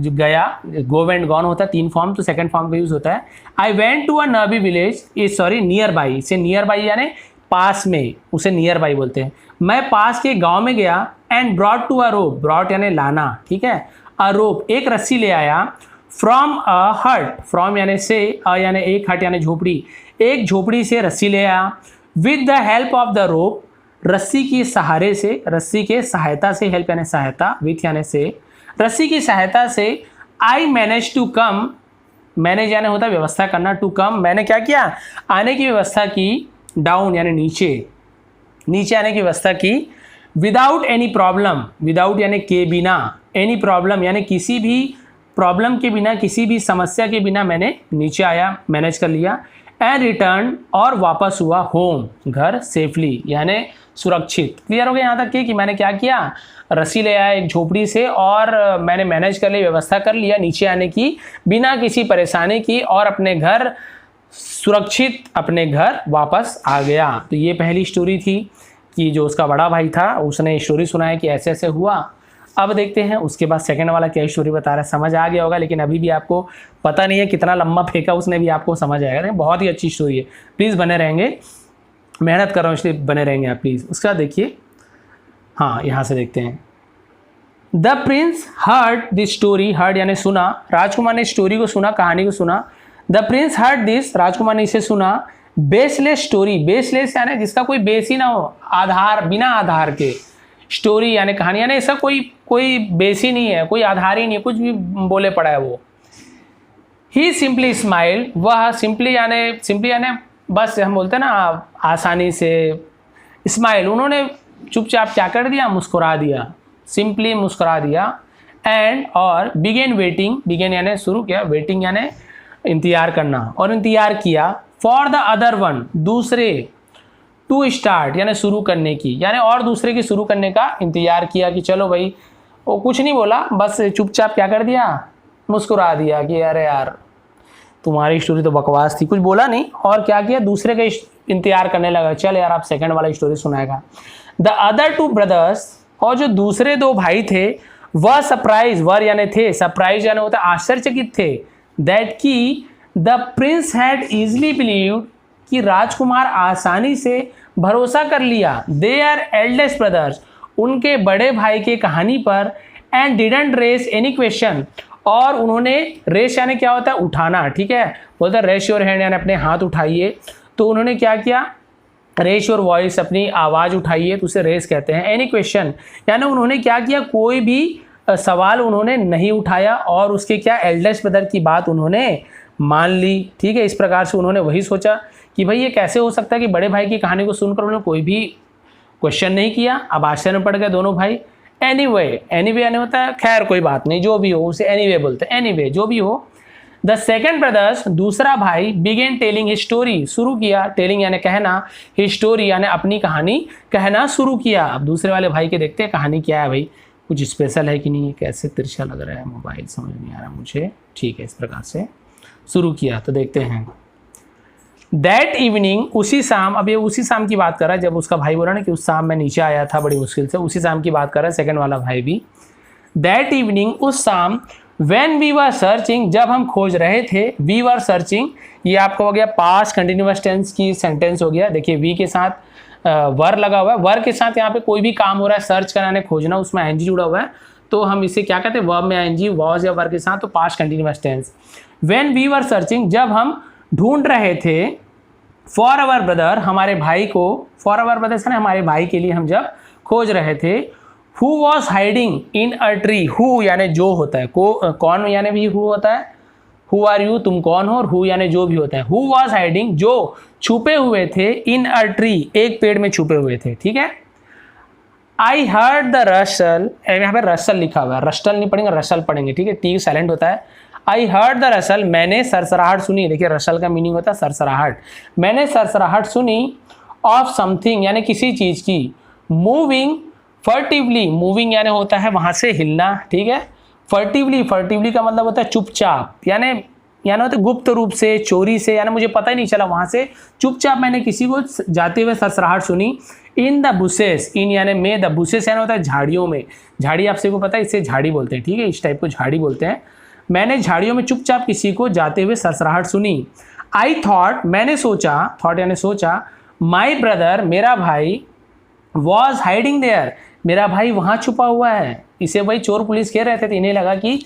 गया, गो वेंट गॉन होता है, 3 फॉर्म, तो सेकंड फॉर्म का यूज होता है। आई went to a Nabi village, sorry near by, इसे नियर बाई यानी पास में, उसे नियर बाई बोलते हैं। मैं पास के गांव में गया and brought to a rope, brought यानी लाना, ठीक है, अ रोप एक रस्सी ले आया। फ्रॉम अ हट, फ्रॉम यानी से, अ यानी एक, हट यानी झोपड़ी, एक झोपड़ी से रस्सी ले आया। With the help of the rope, रस्सी की सहारे से, रस्सी के सहायता से, हेल्प यानी सहायता, विथ यानी से, रस्सी की सहायता से। I manage to come, manage यानी होता है व्यवस्था करना, टू कम मैंने क्या किया, आने की व्यवस्था की। डाउन यानी नीचे, नीचे आने की व्यवस्था की। विदाउट एनी प्रॉब्लम, विदाउट यानी के बिना, एनी प्रॉब्लम यानी किसी भी प्रॉब्लम के बिना, किसी भी समस्या के बिना मैंने नीचे आया, मैनेज कर लिया। एंड रिटर्न, और वापस हुआ, होम घर, सेफली यानी सुरक्षित। क्लियर हो गया यहाँ तक कि मैंने क्या किया, रस्सी ले आया एक झोपड़ी से और मैंने मैनेज कर लिया, व्यवस्था कर लिया नीचे आने की बिना किसी परेशानी की, और अपने घर सुरक्षित, अपने घर वापस आ गया। तो ये पहली स्टोरी थी कि जो उसका बड़ा भाई था उसने स्टोरी सुनाया कि ऐसे ऐसे हुआ। अब देखते हैं उसके बाद सेकंड वाला क्या स्टोरी बता रहा है। समझ आ गया होगा, लेकिन अभी भी आपको पता नहीं है कितना लंबा फेंका उसने, भी आपको समझ आएगा। बहुत ही अच्छी स्टोरी है, प्लीज़ बने रहेंगे, मेहनत कर रहा हूँ इसलिए बने रहेंगे आप प्लीज़। उसका देखिए, हाँ यहाँ से देखते हैं। The Prince heard this story, heard यानी सुना, राजकुमार ने स्टोरी को सुना, कहानी को सुना। द प्रिंस हर्ड दिस, राजकुमार ने इसे सुना। बेसलेस स्टोरी, बेसलेस यानी जिसका कोई बेस ही ना हो, आधार, बिना आधार के, स्टोरी यानी कहानी, यानी ऐसा कोई बेस ही नहीं है, कोई आधार ही नहीं है, कुछ भी बोले पड़ा है वो। ही सिंपली स्माइल, वह सिंपली यानी बस हम बोलते हैं ना आसानी से, स्माइल, उन्होंने चुपचाप क्या कर दिया, मुस्कुरा दिया, सिंपली मुस्कुरा दिया। एंड, और बिगेन वेटिंग, बिगेन यानी शुरू किया, वेटिंग यानी इंतजार करना, और इंतजार किया। फॉर द अदर वन, दूसरे, टू स्टार्ट यानी शुरू करने की, यानी और दूसरे की शुरू करने का इंतजार किया कि चलो भाई। वो कुछ नहीं बोला, बस चुपचाप क्या कर दिया, मुस्कुरा दिया कि अरे यार तुम्हारी स्टोरी तो बकवास थी, कुछ बोला नहीं। और क्या किया, दूसरे का इंतजार करने लगा, चल यार आप सेकंड वाला स्टोरी सुनाएगा। द अदर टू ब्रदर्स, और जो दूसरे 2 भाई थे, वह सरप्राइज, वर यानी थे, सरप्राइज यानी होता आश्चर्यचकित थे। दैट की the prince had easily believed, कि राजकुमार आसानी से भरोसा कर लिया, दे आर एल्डेस्ट ब्रदर्स, उनके बड़े भाई के कहानी पर। And didn't raise any question, और उन्होंने, रेस यानी क्या होता है, उठाना, ठीक है, बोलता है रेस योर हैंड यानी अपने हाथ उठाइए। तो उन्होंने क्या किया, रेस योर वॉइस, अपनी आवाज़ उठाइए, तो उसे रेस कहते हैं। एनी क्वेश्चन यानी उन्होंने क्या किया, कोई भी सवाल उन्होंने नहीं उठाया, और उसके क्या, एल्डेस्ट ब्रदर की बात उन्होंने मान ली, ठीक है। इस प्रकार से उन्होंने वही सोचा कि भाई ये कैसे हो सकता है कि बड़े भाई की कहानी को सुनकर उन्होंने कोई भी क्वेश्चन नहीं किया। अब आश्चर्य में पड़ गए दोनों भाई। एनीवे, एनीवे यानी होता है खैर कोई बात नहीं, जो भी हो उसे एनीवे बोलते हैं, एनीवे जो भी हो। द सेकेंड ब्रदर्स, दूसरा भाई, बिगेन टेलिंग हिज स्टोरी, शुरू किया, टेलिंग यानी कहना, हिज स्टोरी यानी अपनी कहानी कहना शुरू किया। अब दूसरे वाले भाई के देखते हैं कहानी क्या है भाई, कुछ स्पेशल है कि नहीं, कैसे तिरछा लग रहा है मोबाइल, समझ नहीं आ रहा मुझे, ठीक है। इस प्रकार से शुरू किया, तो देखते हैं। दैट इवनिंग, उसी शाम, अब ये उसी शाम की बात कर रहा है जब उसका भाई बोला ना कि उस शाम मैं नीचे आया था बड़ी मुश्किल से, उसी शाम की बात कर रहा है सेकंड वाला भाई भी। दैट इवनिंग, उस शाम। व्हेन वी वर सर्चिंग, जब हम खोज रहे थे, वी वर सर्चिंग, ये आपका हो गया पास्ट कंटिन्यूअस टेंस की सेंटेंस हो गया। देखिए वी के साथ वर लगा हुआ है, वर के साथ यहाँ पे कोई भी काम हो रहा है, सर्च कराने, खोजना, उसमें आईएनजी जुड़ा हुआ है, तो हम इसे क्या कहते हैं, वर्ब में आईएनजी, वॉज या वर के साथ, तो past continuous tense. When we were searching, जब हम ढूंढ रहे थे, फॉर अवर ब्रदर, हमारे भाई को, फॉर अवर ब्रदर से हमारे भाई के लिए हम जब खोज रहे थे, who was hiding in a tree, who यानी जो होता है, कौन यानी भी हु होता है, हु आर यू तुम कौन हो, और हु यानी जो भी होता है। हु वॉज हाइडिंग जो छुपे हुए थे, इन अ ट्री एक पेड़ में छुपे हुए थे, ठीक है। आई हर्ड द रसल, यहाँ पे रसल लिखा हुआ है, रस्टल नहीं पढ़ेंगे रसल पढ़ेंगे, ठीक है, टी साइलेंट होता है। आई हर्ड द रसल, मैंने सरसराहट सुनी, देखिए रसल का मीनिंग होता है सरसराहट, मैंने सरसराहट सुनी ऑफ समथिंग यानी किसी चीज की, मूविंग फर्टिवली, मूविंग यानी होता है वहां से हिलना, ठीक है। फर्टिवली, फर्टिवली का मतलब होता है चुपचाप, यानी होता है गुप्त रूप से, चोरी से, यानी मुझे पता ही नहीं चला, वहां से चुपचाप मैंने किसी को जाते हुए सरसराहट सुनी। इन द बुसेस, इन यानी में, द बुसेस यानी होता है झाड़ियों में, झाड़ी आप सबको पता है इससे झाड़ी बोलते हैं, ठीक है, इस टाइप को झाड़ी बोलते हैं। मैंने झाड़ियों में चुपचाप किसी को जाते हुए सरसराहट सुनी। आई थॉट, मैंने सोचा, थॉट यानी सोचा, माई ब्रदर मेरा भाई, वॉज हाइडिंग देयर मेरा भाई वहां छुपा हुआ है। इसे वही चोर पुलिस कह रहे थे, तो इन्हें लगा कि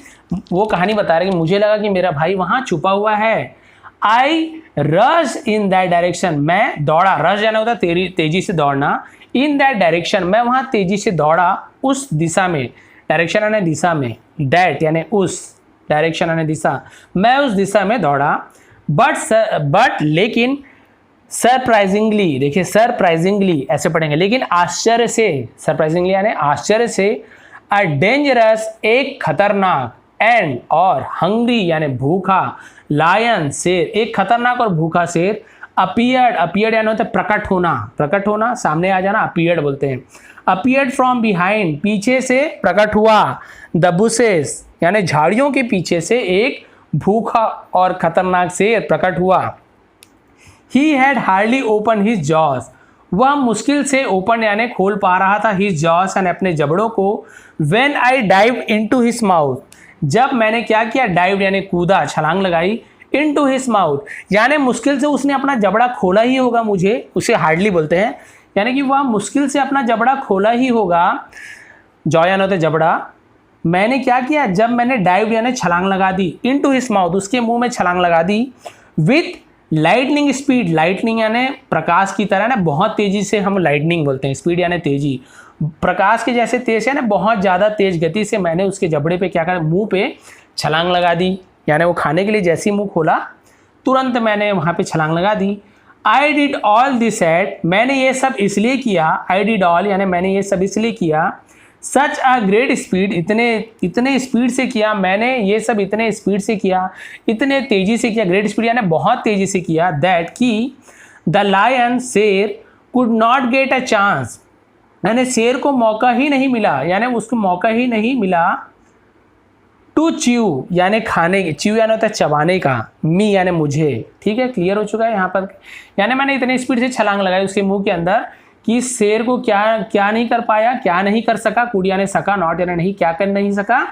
वो कहानी बता रहे कि मुझे लगा कि मेरा भाई वहां छुपा हुआ है। I rush in that direction, मैं दौड़ा, रश जाना होता है तेजी से दौड़ना, इन दैट डायरेक्शन मैं वहां तेजी से दौड़ा, उस दिशा में, डायरेक्शन यानी दिशा में, दैट यानी उस, डायरेक्शन यानी दिशा, मैं उस दिशा में दौड़ा। बट लेकिन सरप्राइजिंगली, देखिए सरप्राइजिंगली ऐसे पढ़ेंगे, लेकिन आश्चर्य से, सरप्राइजिंगली यानी आश्चर्य से, अ डेंजरस एक खतरनाक, एंड और हंग्री यानी भूखा, लायन शेर, एक खतरनाक और भूखा शेर, अपीयर्ड, अपीयर्ड यानी होता है प्रकट होना, प्रकट होना, सामने आ जाना, अपीयर्ड बोलते हैं। अपीयर्ड फ्रॉम बिहाइंड, पीछे से प्रकट हुआ, द बुसेस यानी झाड़ियों के पीछे से एक भूखा और खतरनाक शेर प्रकट हुआ। He had hardly opened his jaws, वह मुश्किल से ओपन यानी खोल पा रहा था his jaws यानी अपने जबड़ों को, when I dived into his mouth, जब मैंने क्या किया, डाइव यानी कूदा, छलांग लगाई, into his mouth यानी मुश्किल से उसने अपना जबड़ा खोला ही होगा, मुझे उसे हार्डली बोलते हैं, यानी कि वह मुश्किल से अपना जबड़ा खोला ही होगा, जॉ यानी होता है जबड़ा। मैंने क्या किया, जब मैंने डाइव यानी छलांग लगा दी, into his mouth उसके मुंह में छलांग लगा दी, with लाइटनिंग स्पीड, लाइटनिंग यानी प्रकाश की तरह ना, बहुत तेजी से हम लाइटनिंग बोलते हैं, स्पीड यानी तेजी, प्रकाश के जैसे तेज है ना, बहुत ज़्यादा तेज गति से मैंने उसके जबड़े पे क्या करा, मुंह पे छलांग लगा दी, यानी वो खाने के लिए जैसे ही मुंह खोला तुरंत मैंने वहाँ पे छलांग लगा दी। I did all this at, मैंने ये सब इसलिए किया, आई डिड ऑल यानी मैंने ये सब इसलिए किया, सच अ ग्रेट स्पीड, इतने स्पीड से किया, मैंने ये सब इतने स्पीड से किया, इतने तेजी से किया, ग्रेट स्पीड यानी बहुत तेजी से किया, दैट कि द लायन शेर could not get a chance, यानी शेर को मौका ही नहीं मिला, यानी उसको मौका ही नहीं मिला, टू च्यू यानी खाने की, च्यू यानी होता है चबाने का, मी यानी मुझे, ठीक है, क्लियर हो चुका है यहाँ पर। यानी मैंने इतनी स्पीड से छलांग लगाई उसके मुंह के अंदर कि शेर को क्या नहीं कर पाया, क्या नहीं कर सका, कुड यानी सका, नॉट यानी नहीं, क्या कर नहीं सका,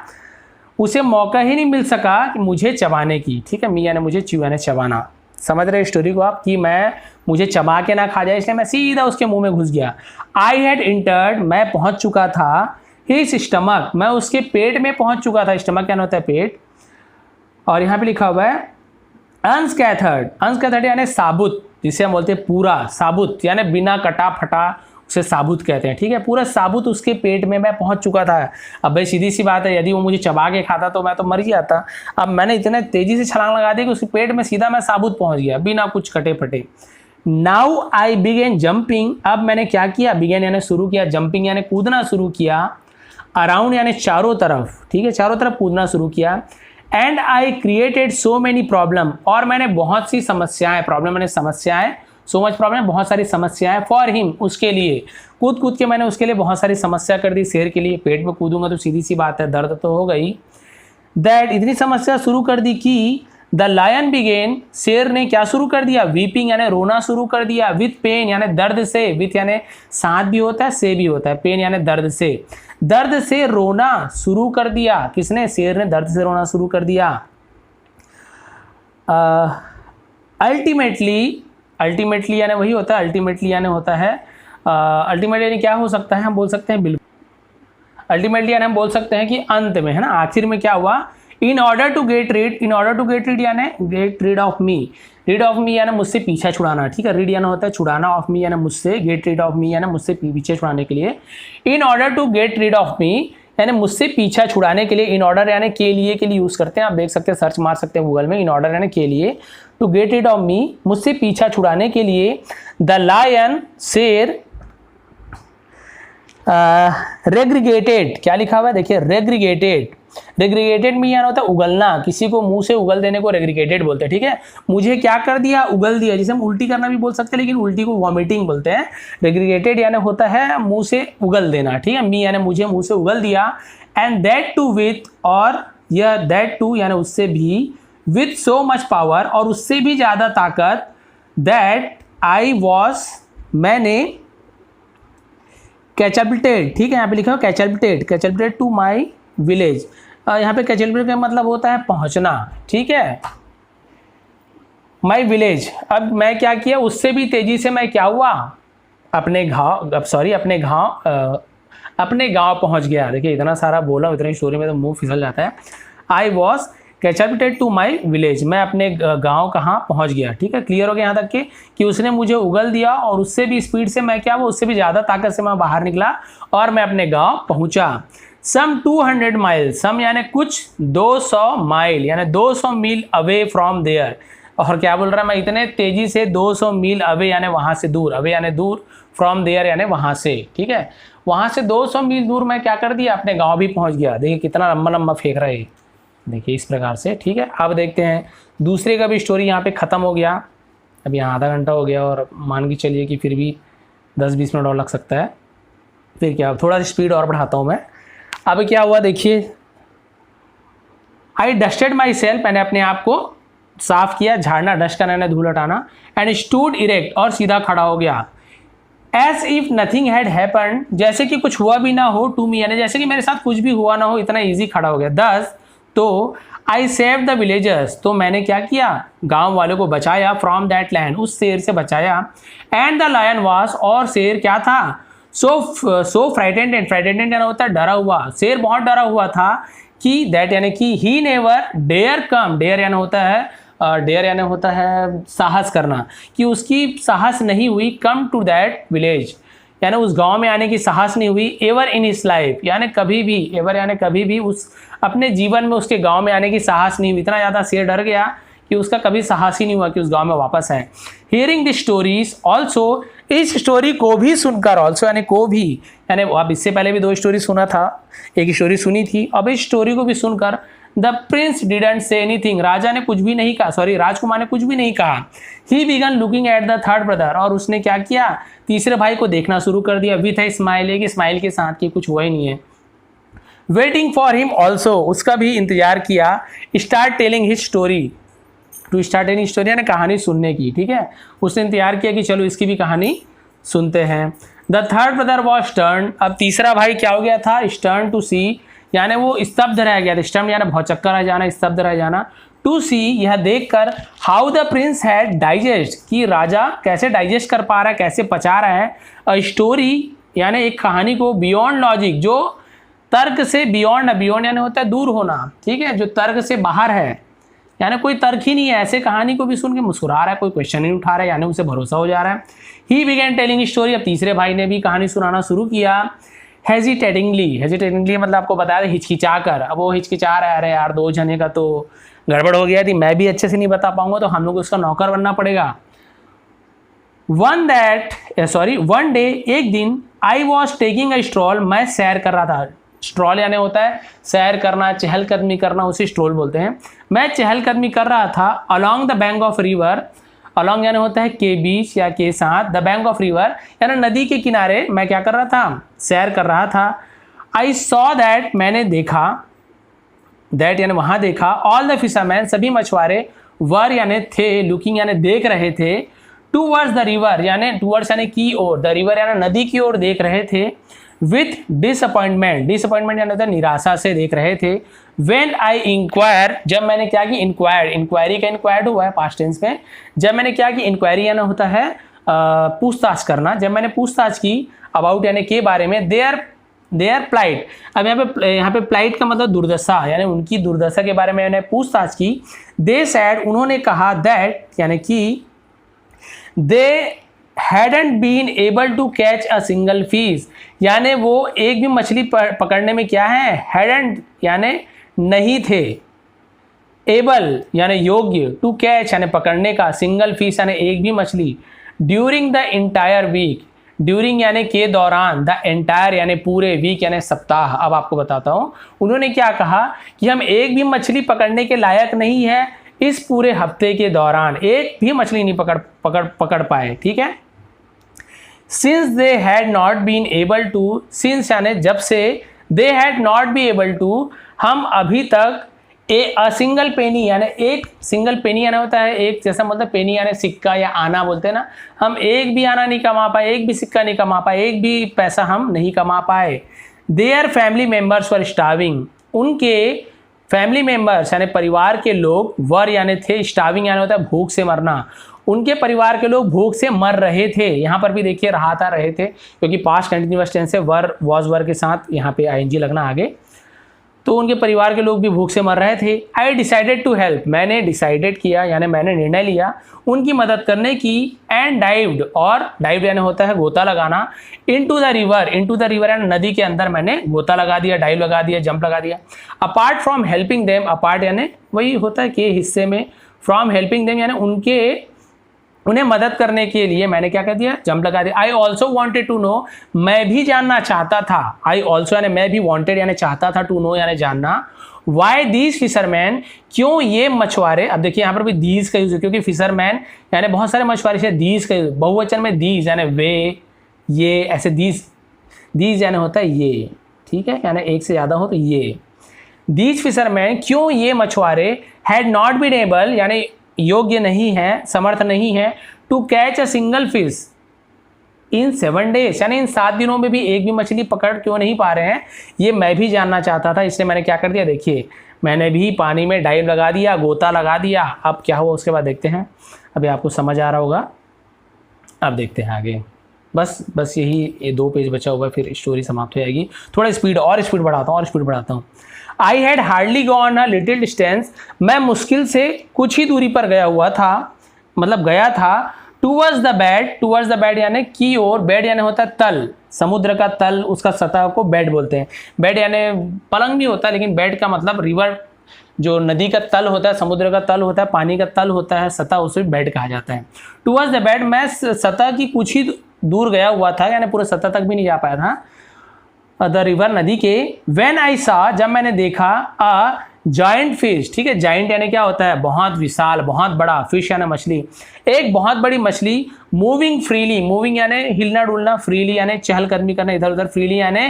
उसे मौका ही नहीं मिल सका कि मुझे चबाने की, ठीक है, मी यानी मुझे, च्यू यानी चबाना। समझ रहे स्टोरी को आप कि मुझे चबा के ना खा जाए, इसलिए मैं सीधा उसके मुंह में घुस गया। आई हैड इंटर्ड, मैं पहुंच चुका था, हिज स्टमक, मैं उसके पेट में पहुंच चुका था, स्टमक क्या होता है पेट, और यहाँ पे लिखा हुआ है अनस्कैथर्ड, अनस्कैथर्ड यानी साबुत, जिसे हम बोलते हैं पूरा साबुत, यानी बिना कटा फटा उसे साबुत कहते हैं, ठीक है, पूरा साबुत उसके पेट में मैं पहुंच चुका था। अब भाई सीधी सी बात है, यदि वो मुझे चबा के खाता तो मैं तो मर गया था, अब मैंने इतने तेजी से छलांग लगा दी कि उसके पेट में सीधा मैं साबुत पहुंच गया बिना कुछ कटे फटे। नाउ आई बिगेन जंपिंग, अब मैंने क्या किया, बिगेन यानी शुरू किया, जंपिंग यानी कूदना शुरू किया, अराउंड यानी चारों तरफ, ठीक है, चारों तरफ कूदना शुरू किया, and I created so many problem, और मैंने बहुत सी समस्याएं, प्रॉब्लम मैंने समस्याएं, सो मच प्रॉब्लम बहुत सारी समस्याएं, फॉर हिम उसके लिए, कूद के मैंने उसके लिए बहुत सारी समस्या कर दी, शेर के लिए, पेट में कूदूंगा तो सीधी सी बात है दर्द तो हो गई, दैट इतनी समस्या शुरू कर दी कि द लायन बिगेन, शेर ने क्या शुरू कर दिया, वीपिंग यानी रोना शुरू कर दिया, विथ पेन यानी दर्द से, विथ यानी साथ भी होता है, से भी होता है, पेन यानी दर्द से रोना शुरू कर दिया, किसने, शेर ने दर्द से रोना शुरू कर दिया। अल्टीमेटली यानी वही होता है, अल्टीमेटली यानी होता है, अल्टीमेटली यानी क्या हो सकता है, हम बोल सकते हैं बिल्कुल, अल्टीमेटली यानी हम बोल सकते हैं कि अंत में, है ना, आखिर में क्या हुआ, in order to get rid यानी get rid of me, rid of me यानी मुझसे पीछा छुड़ाना, ठीक है। रीड यानी होता है छुड़ाना, ऑफ मी यानी मुझसे, गेट रीड ऑफ मी यानी मुझसे पीछे छुड़ाने के लिए। In order to get rid of me यानी मुझसे पीछा छुड़ाने के लिए, इन ऑर्डर यानी के लिए यूज करते हैं, आप देख सकते हैं, सर्च मार सकते हैं गूगल में, इन ऑर्डर यानी के लिए, to get rid of me मुझसे पीछा छुड़ाने के लिए, द लायन शेर रेग्रीगेटेड, क्या लिखा हुआ है देखिए, रेग्रीगेटेड में यानी होता है उगलना, किसी को मुंह से उगल देने को रेग्रीगेटेड बोलते हैं, ठीक है। मुझे क्या कर दिया, उगल दिया, जिसे हम उल्टी करना भी बोल सकते हैं, लेकिन उल्टी को वॉमिटिंग बोलते हैं। रेग्रीगेटेड यानी होता है मुंह से उगल देना, ठीक है। मी यानी मुझे मुंह से उगल दिया, एंड दैट टू विथ, और यह दैट टू यानी उससे भी, विथ सो मच पावर, और उससे भी ज्यादा ताकत, दैट आई वॉज मैंने, कैचलटेड, ठीक है, यहाँ पे लिखा है कैचलटेड टू माई विलेज। यहाँ पे कैचलटेड का मतलब होता है पहुंचना, ठीक है, माई विलेज। अब मैं क्या किया, उससे भी तेजी से मैं क्या हुआ, अपने गांव पहुंच गया। देखिए इतना सारा बोला, इतनी स्टोरी में तो मुंह फिसल जाता है। I was catapulted to my village, मैं अपने गांव कहाँ पहुंच गया, ठीक है। क्लियर हो गया यहाँ तक कि उसने मुझे उगल दिया और उससे भी स्पीड से मैं क्या हुआ, उससे भी ज़्यादा ताकत से मैं बाहर निकला और मैं अपने गांव पहुंचा। सम 200 माइल, सम यानी कुछ, 200 माइल यानी 200 मील अवे फ्रॉम देयर, और क्या बोल रहा है, मैं इतने तेजी से 200 मील अवे यानी वहाँ से दूर, अवे यानी दूर, फ्रॉम देयर यानी वहाँ से, ठीक है। वहाँ से 200 मील दूर मैं क्या कर दिया, अपने गाँव भी पहुँच गया। देखिए कितना लंबा लंबा फेंक रहा है, देखिए इस प्रकार से, ठीक है। अब देखते हैं दूसरे का भी स्टोरी, यहाँ पे ख़त्म हो गया। अभी यहाँ आधा घंटा हो गया और मान के चलिए कि फिर भी 10-20 मिनट और लग सकता है। फिर क्या, थोड़ा सा स्पीड और बढ़ाता हूँ मैं। अब क्या हुआ देखिए, आई डस्टेड माई सेल्फ, मैंने अपने आप को साफ किया, झाड़ना, डस्ट करना, धूल हटाना, एंड स्टूड इरेक्ट, और सीधा खड़ा हो गया। As if nothing had happened, जैसे कि कुछ हुआ भी ना हो, टू मी यानी जैसे कि मेरे साथ कुछ भी हुआ ना हो, इतना ईजी खड़ा हो गया। 10 तो आई सेव द विलेजर्स, तो मैंने क्या किया, गांव वालों को बचाया, फ्रॉम दैट लैंड, उस शेर से बचाया। एंड द लायन वाज, और शेर क्या था, सो फ्राइटेंड यानी होता है डरा हुआ, शेर बहुत डरा हुआ था, कि दैट यानी कि he never dare come, dare यानी होता है साहस करना, कि उसकी साहस नहीं हुई, कम टू दैट विलेज यानी उस गांव में आने की साहस नहीं हुई, एवर इन हिज लाइफ यानी कभी भी, एवर यानी कभी भी, उस अपने जीवन में उसके गांव में आने की साहस नहीं हुई। इतना ज़्यादा शेर डर गया कि उसका कभी साहस ही नहीं हुआ कि उस गांव में वापस आए। हियरिंग द स्टोरीज ऑल्सो, इस स्टोरी को भी सुनकर, ऑल्सो यानी को भी, यानी अब इससे पहले भी 2 स्टोरी सुना था, एक स्टोरी सुनी थी, अब इस स्टोरी को भी सुनकर, the prince didn't say anything, राजा ने कुछ भी नहीं कहा, राजकुमार ने कुछ भी नहीं कहा। He began looking at the third brother, और उसने क्या किया, तीसरे भाई को देखना शुरू कर दिया, विथ ए स्माइल, एक स्माइल के साथ, कि कुछ हुआ ही नहीं है। वेटिंग फॉर हिम ऑल्सो, उसका भी इंतजार किया। Start telling his story, to start any story यानी कहानी सुनने की, ठीक है। उसने इंतजार किया कि चलो इसकी भी कहानी सुनते हैं। The third brother was turn, अब तीसरा भाई क्या हो गया था, स्टर्न टू सी यानी वो स्तब्ध रह गया था, स्टर्न यानी भौचक्का रह जाना, स्तब्ध रह जाना, टू सी यह देखकर, how the prince had digest, कि राजा कैसे डाइजेस्ट कर पा रहा है, कैसे पचा रहा है, अ स्टोरी यानी एक कहानी को, बियॉन्ड लॉजिक, जो तर्क से बियॉन्ड, बियॉन्ड यानी होता है दूर होना, ठीक है, जो तर्क से बाहर है, यानी कोई तर्क ही नहीं है, ऐसे कहानी को भी सुन के मुस्कुरा रहा है, कोई क्वेश्चन नहीं उठा रहा है, यानी उसे भरोसा हो जा रहा है। ही बिगेन टेलिंग स्टोरी, अब तीसरे भाई ने भी कहानी सुनाना शुरू किया। हेजिटेटिंगली मतलब आपको बताया था हिचकिचा कर, अब वो हिचकिचा रहा है, अरे यार 2 जने का तो गड़बड़ हो गया थी, मैं भी अच्छे से नहीं बता पाऊंगा, तो हम लोग उसका नौकर बनना पड़ेगा। वन डे, एक दिन, I was taking a stroll, मैं सैर कर रहा था, स्ट्रॉल यानी होता है सैर करना, चहलकदमी करना, उसे स्ट्रोल बोलते हैं। मैं चहलकदमी कर रहा था, along the bank of river, along यानी होता है के बीच या के साथ, द बैंक ऑफ रिवर यानी नदी के किनारे मैं क्या कर रहा था, सैर कर रहा था। आई सॉ दैट, मैंने देखा, दैट यानी वहां देखा, ऑल द फिशरमैन सभी मछुआरे, वर यानी थे, लुकिंग यानी देख रहे थे, टूवर्ड्स द रिवर यानी टूवर्ड्स यानी की ओर, द रिवर यानी नदी की ओर देख रहे थे, विथ डिसअपॉइंटमेंट यानी होता है निराशा से देख रहे थे। वेन आई इंक्वायर, जब मैंने क्या की, इंक्वायरी का इंक्वायर्ड हुआ है पास्ट टेंस में, जब मैंने क्या की, इंक्वायरी यानी होता है पूछताछ करना, जब मैंने पूछताछ की, अबाउट यानी के बारे में, देयर देयर प्लाइट। अब यहाँ पे प्लाइट का मतलब दुर्दशा, यानी उनकी दुर्दशा के बारे में मैंने पूछताछ की। दे सैड, उन्होंने कहा, दैट यानी कि they hadn't been able to catch a single fish, यानी वो एक भी मछली पकड़ने में क्या है, हैडंट यानी नहीं थे, एबल यानी योग्य, टू कैच यानी पकड़ने का, सिंगल फिश यानी एक भी मछली, during the entire week, during यानी के दौरान, द एंटायर यानी पूरे, वीक यानी सप्ताह। अब आपको बताता हूँ उन्होंने क्या कहा कि हम एक भी मछली पकड़ने के लायक नहीं है इस पूरे हफ्ते के दौरान, एक भी मछली नहीं पकड़ पाए, ठीक है। Since they had not been able to, since यानी जब से, they had not be able to, हम अभी तक अ सिंगल पेनी यानी एक सिंगल पेनी यानी होता है एक, जैसा मतलब पेनी यानी सिक्का या आना बोलते हैं ना, हम एक भी आना नहीं कमा पाए, एक भी सिक्का नहीं कमा पाए, एक भी पैसा हम नहीं कमा पाए। Their family members were starving, उनके फैमिली मेंबर्स यानी परिवार के लोग, वर यानी थे, स्टार्विंग यानी होता है भूख से मरना, उनके परिवार के लोग भूख से मर रहे थे। यहाँ पर भी देखिए रहा था, रहे थे, क्योंकि पास्ट कंटिन्यूअस टेंस से वर, वॉज, वर के साथ यहाँ पे आईएनजी लगना आगे, तो उनके परिवार के लोग भी भूख से मर रहे थे। आई डिसाइडेड टू हेल्प, मैंने डिसाइडेड किया यानी मैंने निर्णय लिया उनकी मदद करने की। एंड डाइव्ड, और डाइव यानी होता है गोता लगाना, into the river, into the river यानी नदी के अंदर मैंने गोता लगा दिया, डाइव लगा दिया, जंप लगा दिया। Apart from helping them, apart यानी वही होता है कि हिस्से में, फ्रॉम हेल्पिंग देम यानी उन्हें मदद करने के लिए मैंने क्या कर दिया, जंप लगा दिया। I also wanted to know, मैं भी जानना चाहता था, आई ऑल्सो यानी मैं भी, वॉन्टेड यानी चाहता था, टू नो यानी जानना। वाई दीज फिशरमैन, क्यों ये मछुआरे, अब देखिए यहाँ पर भी दीज का यूज है, क्योंकि फिशरमैन यानी बहुत सारे मछुआरे से दीज का यूज, बहुवचन में दीज यानी वे, ये, ऐसे दीज यानी होता है ये, ठीक है, यानी एक से ज़्यादा हो तो ये। दीज फिशरमैन, क्यों ये मछुआरे, हैड नॉट बीन एबल यानी योग्य नहीं है, समर्थ नहीं है, to catch a single fish in 7 days, यानी इन 7 दिनों में भी एक भी मछली पकड़ क्यों नहीं पा रहे हैं, ये मैं भी जानना चाहता था, इसलिए मैंने क्या कर दिया, देखिए मैंने भी पानी में डाइव लगा दिया, गोता लगा दिया। अब क्या हुआ उसके बाद देखते हैं, अभी आपको समझ आ रहा होगा, अब देखते हैं आगे। बस यही ये 2 पेज बचा हुआ, फिर स्टोरी समाप्त हो जाएगी। थोड़ा स्पीड बढ़ाता हूँ। I had hardly gone a little distance, मैं मुश्किल से कुछ ही दूरी पर गया हुआ था, मतलब गया था। टूवर्ड्स द बेड यानी की ओर, बेड यानी होता है तल, समुद्र का तल, उसका सतह को बेड बोलते हैं। बेड यानी पलंग भी होता है, लेकिन बेड का मतलब रिवर, जो नदी का तल होता है, समुद्र का तल होता है, पानी का तल होता है, सतह, उसे बेड कहा जाता है। टूवर्ड्स द बेड, मैं सतह की कुछ ही दूर गया हुआ था, यानी पूरे सतह तक भी नहीं जा पाया था, द रिवर नदी के। व्हेन आई सा, जब मैंने देखा, अ जाइंट फिश, ठीक है, जाइंट यानी क्या होता है, बहुत विशाल, बहुत बड़ा, फिश यानी मछली, एक बहुत बड़ी मछली, मूविंग फ्रीली, मूविंग यानी हिलना डुलना, फ्रीली यानी चहलकदमी करना इधर उधर, फ्रीली यानी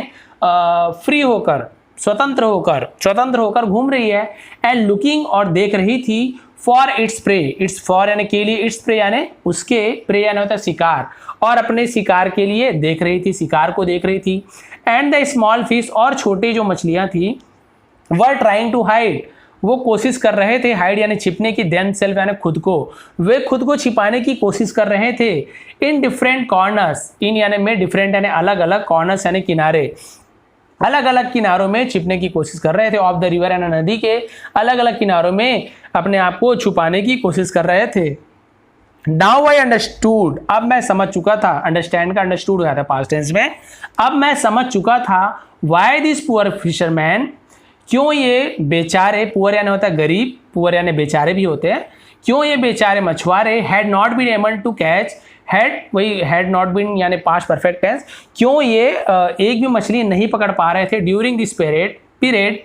फ्री होकर, स्वतंत्र होकर घूम रही है। एंड लुकिंग, और देख रही थी, for its prey, it's for यानी के लिए, इट्स प्रे यानी उसके, प्रे यानी होता है शिकार, और अपने शिकार के लिए देख रही थी, शिकार को देख रही थी। एंड द स्मॉल फिश, और छोटी जो मछलियां थी, वर ट्राइंग टू हाइड, वो कोशिश कर रहे थे, हाइड यानी छिपने की, देम सेल्फ यानी खुद को, वे खुद को छिपाने की कोशिश कर रहे थे। इन डिफरेंट कॉर्नर्स, इन यानी में, डिफरेंट यानी अलग अलग, कॉर्नर्स यानी किनारे, अलग अलग किनारों में छिपने की कोशिश कर रहे थे। ऑफ द रिवर यानी नदी के अलग अलग किनारों में अपने आप को छुपाने की कोशिश कर रहे थे। नाउ आई अंडरस्टूड, अब मैं समझ चुका था, अंडरस्टैंड का अंडरस्टूड हुआ था पास्ट टेंस में, अब मैं समझ चुका था। वाई दिस पुअर फिशरमैन, क्यों ये बेचारे, पुअर यानी होता है गरीब, पुअर यानी बेचारे भी होते हैं, क्यों ये बेचारे मछुआरे, had not been able to catch, had not been यानी पास्ट परफेक्ट टेंस, क्यों ये एक भी मछली नहीं पकड़ पा रहे थे, ड्यूरिंग दिस पीरियड,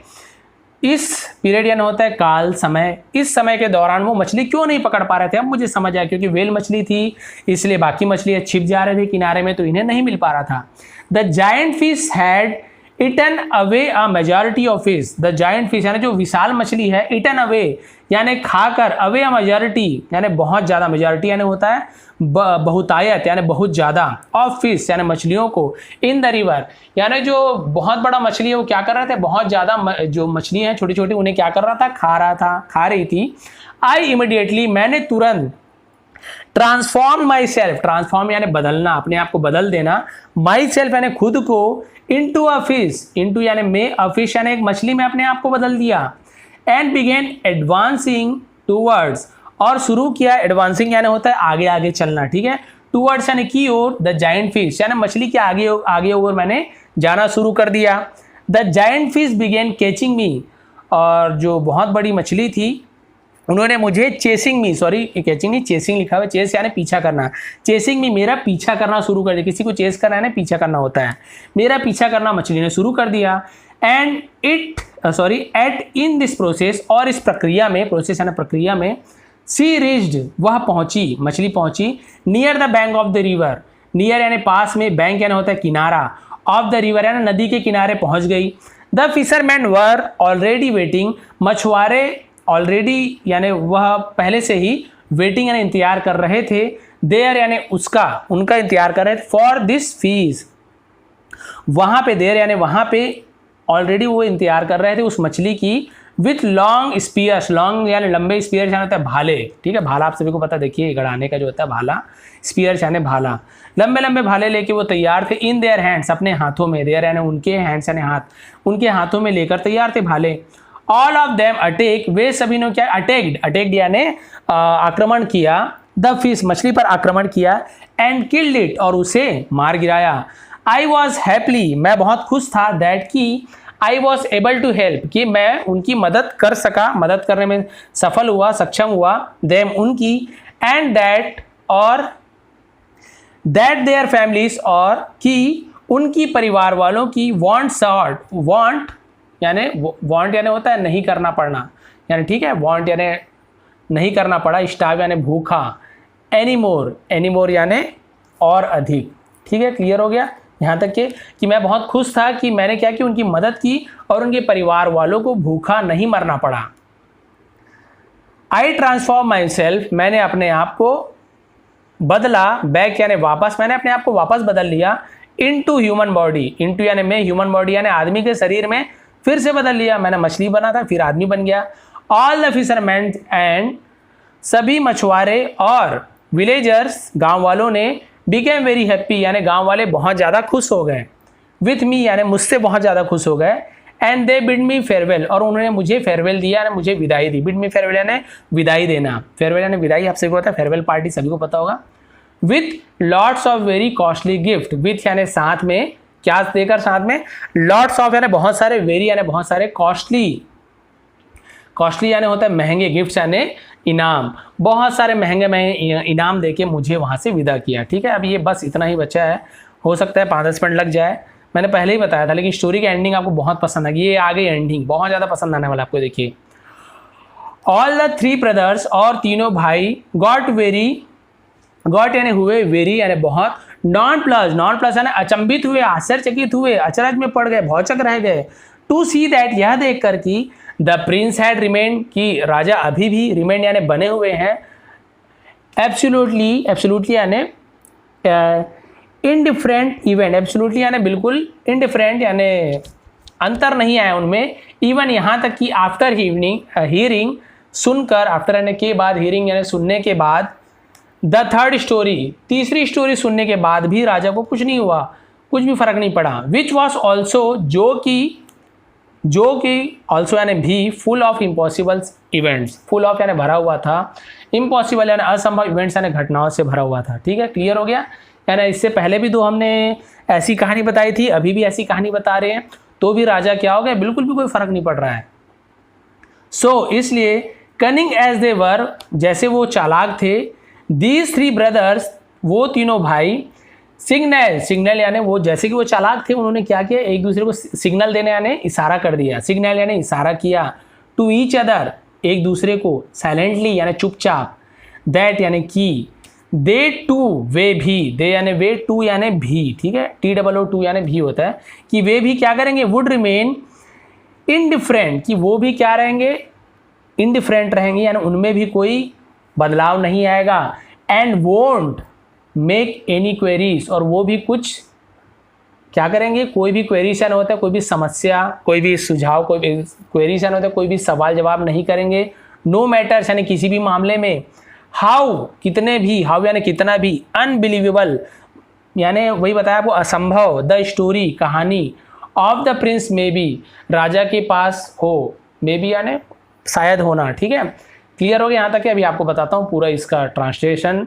इस पीरियड यानी होता है काल, समय, इस समय के दौरान वो मछली क्यों नहीं पकड़ पा रहे थे। अब मुझे समझ आया, क्योंकि वेल मछली थी, इसलिए बाकी मछलियां छिप जा रहे थे किनारे में, तो इन्हें नहीं मिल पा रहा था। The giant fish had eaten away a majority of fish, the giant fish यानी जो विशाल मछली है, इटन अवे यानी खाकर, अवे अ मेजॉरिटी यानी बहुत ज़्यादा, मेजॉरिटी यानी होता है बहुतायत यानी बहुत ज़्यादा, ऑफ फिश यानी मछलियों को, इन द रिवर यानी जो बहुत बड़ा मछली है वो क्या कर रहे थे, बहुत ज़्यादा जो मछली है छोटी छोटी, उन्हें क्या कर रहा था, खा रही थी। आई इमीडिएटली, मैंने तुरंत, ट्रांसफॉर्म माई सेल्फ, ट्रांसफॉर्म यानी बदलना, अपने आप को बदल देना, माई सेल्फ यानी खुद को, इनटू अ फिश, इनटू यानी में, अ फिश यानी एक मछली में अपने आप को बदल दिया, एंड बिगेन एडवांसिंग टूवर्ड्स, और शुरू किया, एडवांसिंग यानी होता है आगे आगे चलना, ठीक है, टूवर्ड्स यानी की ओर, द जायंट फिश यानी मछली के आगे आगे ओर मैंने जाना शुरू कर दिया। The giant fish began catching me, और जो बहुत बड़ी मछली थी उन्होंने मुझे चेसिंग मी, सॉरी कैचिंग नहीं चेसिंग लिखा हुआ, चेस यानी पीछा करना, चेसिंग मी मेरा पीछा करना शुरू कर दिया, किसी को चेस करना है ना पीछा करना होता है, मेरा पीछा करना मछली ने शुरू कर दिया। And at in this process, और इस प्रक्रिया में, प्रोसेस यानी प्रक्रिया में, सी रीच्ड वह पहुंची, मछली पहुंची, near the bank of the river, near यानी पास में, बैंक यानी होता है किनारा, ऑफ द रिवर यानी नदी के किनारे पहुंच गई। The fisherman were already waiting, मछुआरे ऑलरेडी यानी वह पहले से ही वेटिंग यानी इंतजार कर रहे थे, देयर यानी उसका, उनका इंतजार कर रहे थे, फॉर दिस फिश, वहां पे, देयर यानी वहां पे, ऑलरेडी वो इंतजार कर रहे थे उस मछली की, विथ लॉन्ग स्पीयर्स, लॉन्ग यानी लंबे, स्पीयर्स यानी होता है भाले, ठीक है, भाला आप सभी को पता, देखिए गड़ाने का जो होता है भाला, स्पीयर्स यानी भाला, लंबे लंबे भाले लेके वो तैयार थे, इन देयर हैंड्स अपने हाथों में, देयर यानी उनके, हैंड्स यानी हाथ, उनके हाथों में लेकर तैयार थे भाले। ऑल ऑफ देम अटैक, वे सभी ने क्या, अटैक्ड यानी आक्रमण किया, द फिश मछली पर आक्रमण किया, एंड किल्ड इट और उसे मार गिराया। आई वॉज हैप्पली मैं बहुत खुश था, दैट की I was able to help कि मैं उनकी मदद कर सका, मदद करने में सफल हुआ, सक्षम हुआ, देम उनकी, एंड दैट और दैट देयर फैमिलीज और कि उनकी परिवार वालों की वांट यानी होता है नहीं करना पड़ना, यानी ठीक है, वांट यानी नहीं करना पड़ा, स्टार्व यानी भूखा, एनीमोर यानी और अधिक, ठीक है, क्लियर हो गया यहाँ तक के कि मैं बहुत खुश था कि मैंने क्या कि उनकी मदद की और उनके परिवार वालों को भूखा नहीं मरना पड़ा। आई ट्रांसफॉर्म माई सेल्फ मैंने अपने आप को बदला, बैक यानी वापस, मैंने अपने आप को वापस बदल लिया, इनटू ह्यूमन बॉडी, इनटू यानी में, ह्यूमन बॉडी यानी आदमी के शरीर में फिर से बदल लिया, मैंने मछली बना था फिर आदमी बन गया। ऑल द फिशरमैन एंड सभी मछुआरे और विलेजर्स गांव वालों ने बिकेम वेरी हैप्पी यानी गांव वाले बहुत ज़्यादा खुश हो गए, विथ मी यानी मुझसे बहुत ज़्यादा खुश हो गए, and they bid me farewell और उन्होंने मुझे फेयरवेल दिया यानी मुझे विदाई दी। बिड मी फेयरवेल यानी विदाई देना, फेयरवेल यानी विदाई, आप सभी को पता है, फेयरवेल पार्टी सभी को पता होगा। With lots of very costly gift, with यानी साथ में, क्या देकर साथ में, लॉट्स ऑफ यानी बहुत सारे, वेरी यानी बहुत सारे, कॉस्टली यानी होता है महंगे, गिफ्ट्स यानी इनाम, बहुत सारे महंगे महंगे इनाम देके मुझे वहाँ से विदा किया। ठीक है, अब ये बस इतना ही बचा है, हो सकता है 5-10 मिनट लग जाए, मैंने पहले ही बताया था, लेकिन स्टोरी की एंडिंग आपको बहुत पसंद आएगी, ये आगे एंडिंग बहुत ज़्यादा पसंद आने वाला आपको। देखिए, ऑल द 3 ब्रदर्स और तीनों भाई गॉट यानी हुए, वेरी यानी बहुत, नॉन प्लस यानी अचंभित हुए, आश्चर्यचकित हुए, अचरज में पड़ गए, भौचक रह गए, टू सी दैट यह देख कर कि द प्रिंस हैड रिमेन कि राजा अभी भी, रिमेन यानी बने हुए हैं, एब्सोल्युटली यानी इनडिफरेंट इवेंट, एब्सोल्युटली यानी बिल्कुल, इनडिफरेंट यानी अंतर नहीं आया उनमें, इवन यहाँ तक कि आफ्टर हियरिंग सुनकर, आफ्टर यानी के बाद, हियरिंग यानी सुनने के बाद, द थर्ड स्टोरी तीसरी स्टोरी सुनने के बाद भी राजा को कुछ नहीं हुआ, कुछ भी फर्क नहीं पड़ा। विच वॉज ऑल्सो जो कि ऑल्सो यानी भी, full of impossible events, full of यानी भरा हुआ था, इम्पॉसिबल यानी असंभव, इवेंट्स यानी घटनाओं से भरा हुआ था। ठीक है, क्लियर हो गया। यानी इससे पहले भी 2 हमने ऐसी कहानी बताई थी, अभी भी ऐसी कहानी बता रहे हैं, तो भी राजा क्या हो गया, बिल्कुल भी कोई फर्क नहीं पड़ रहा है। सो इसलिए कनिंग एज दे वर, जैसे वो चालाक थे, दीज 3 ब्रदर्स वो तीनों भाई, सिग्नल यानी वो जैसे कि वो चालाक थे, उन्होंने क्या किया, एक दूसरे को सिग्नल देने यानी इशारा कर दिया, सिग्नल यानी इशारा किया, टू ईच अदर एक दूसरे को, साइलेंटली यानी चुपचाप, दैट यानी कि, दे टू वे भी, दे यानी वे, टू यानी भी, ठीक है, TOO यानी भी होता है, कि वे भी क्या करेंगे, वुड रिमेन इनडिफरेंट, कि वो भी क्या रहेंगे, इनडिफरेंट रहेंगे यानी उनमें भी कोई बदलाव नहीं आएगा, and won't make any queries और वो भी कुछ क्या करेंगे, कोई भी क्वेरीज यानी होता है कोई भी समस्या, कोई भी सुझाव, कोई भी क्वेरीज यानी होता है कोई भी सवाल जवाब नहीं करेंगे, नो मैटर्स यानी किसी भी मामले में, हाउ कितने भी, हाउ यानी कितना भी, अनबिलीवेबल यानी वही बताया आपको असंभव, द स्टोरी कहानी, ऑफ द प्रिंस में बी राजा के पास हो, मे बी यानी शायद होना। ठीक है, क्लियर हो गया यहाँ तक? अभी आपको बताता हूँ पूरा इसका ट्रांसलेशन।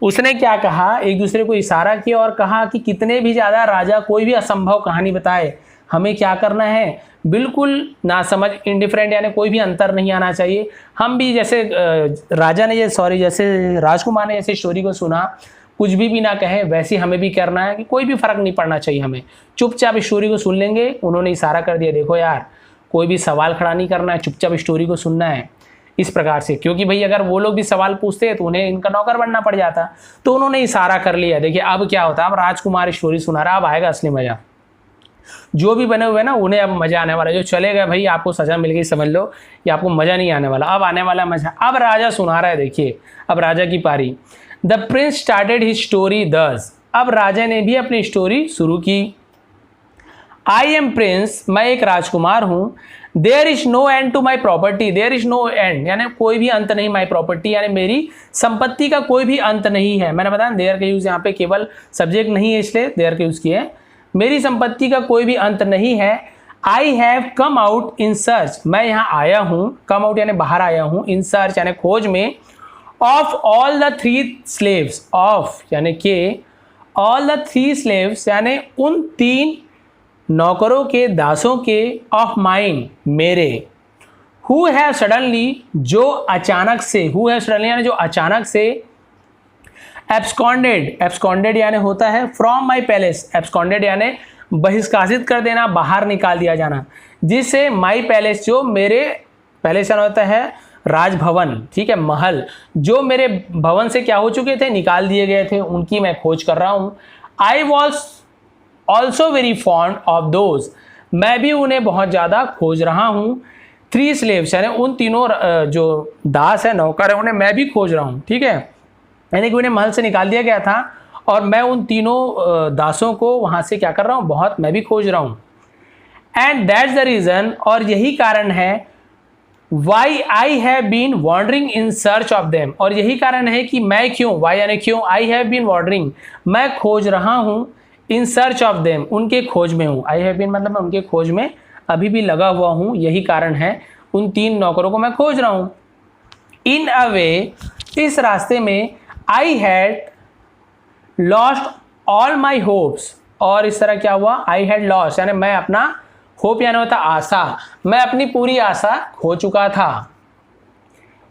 उसने क्या कहा, एक दूसरे को इशारा किया और कहा कि कितने भी ज़्यादा राजा कोई भी असंभव कहानी बताए, हमें क्या करना है, बिल्कुल ना समझ, इंडिफरेंट यानी कोई भी अंतर नहीं आना चाहिए। हम भी जैसे राजा ने जैसे राजकुमार ने जैसे स्टोरी को सुना, कुछ भी ना कहे, वैसे हमें भी करना है कि कोई भी फर्क नहीं पड़ना चाहिए, हमें चुपचाप स्टोरी को सुन लेंगे। उन्होंने इशारा कर दिया, देखो यार कोई भी सवाल खड़ा नहीं करना है, चुपचाप स्टोरी को सुनना है, इस प्रकार से। क्योंकि भाई अगर वो लोग भी सवाल पूछते तो उन्हें इनका नौकर बनना पड़ जाता। तो उन्होंने इशारा कर लिया। देखिए अब क्या होता है, अब राजकुमार स्टोरी सुना रहा, अब आएगा असली मजा। जो भी बने हुए ना उन्हें अब मजा आने वाला है। जो चले गए भाई आपको सजा मिल गई समझ लो, या आपको मजा नहीं आने वाला, अब आने वाला मजा। अब राजा सुना रहा है, देखिए अब राजा की पारी। The Prince started his story दस, अब राजा ने भी अपनी स्टोरी शुरू की। आई एम प्रिंस, मैं एक राजकुमार हूं। There is no end to my property, there is no end यानी कोई भी अंत नहीं, माई प्रॉपर्टी यानी मेरी संपत्ति का कोई भी अंत नहीं है। मैंने बताया देयर का यूज यहाँ पे केवल सब्जेक्ट नहीं है, इसलिए देयर का यूज किया है। मेरी संपत्ति का कोई भी अंत नहीं है। I have come out in search, मैं यहाँ आया हूँ, कम आउट यानी बाहर आया हूँ, इन सर्च यानी खोज में, of all the three slaves, of यानी के, ऑल द थ्री स्लेव्स यानी उन तीन नौकरों के, दासों के, ऑफ माइन मेरे, हु हैव सडनली जो अचानक से, हु हैव सडनली यानी जो अचानक से, एब्सकॉन्डेड, एब्सकॉन्डेड यानी होता है फ्रॉम माई पैलेस, एब्सकॉन्डेड यानी बहिष्कासित कर देना, बाहर निकाल दिया जाना, जिससे माई पैलेस जो मेरे पैलेस यानी होता है राजभवन, ठीक है महल, जो मेरे भवन से क्या हो चुके थे, निकाल दिए गए थे, उनकी मैं खोज कर रहा हूँ। I was also very fond of those, मैं भी उन्हें बहुत ज़्यादा खोज रहा हूँ। थ्री स्लेव्स यानी उन तीनों जो दास है, नौकर है, उन्हें मैं भी खोज रहा हूँ। ठीक है, यानी कि उन्हें महल से निकाल दिया गया था और मैं उन तीनों दासों को वहाँ से क्या कर रहा हूँ, बहुत मैं भी खोज रहा हूँ। एंड दैट्स द रीज़न, और यही कारण है, why I have been wandering in search of them, और यही कारण है कि मैं क्यों, वाई यानी क्यों, आई हैव बीन वॉन्डरिंग मैं खोज रहा हूँ, इन सर्च ऑफ देम उनके खोज में हूँ। आई हैव बीन मतलब मैं उनके खोज में अभी भी लगा हुआ हूँ, यही कारण है, उन तीन नौकरों को मैं खोज रहा हूँ। इन अ वे, इस रास्ते में, I had lost all my hopes, और इस तरह क्या हुआ, आई हैड लॉस्ट यानी मैं अपना, होप यानी होता आशा, मैं अपनी पूरी आशा खो चुका था।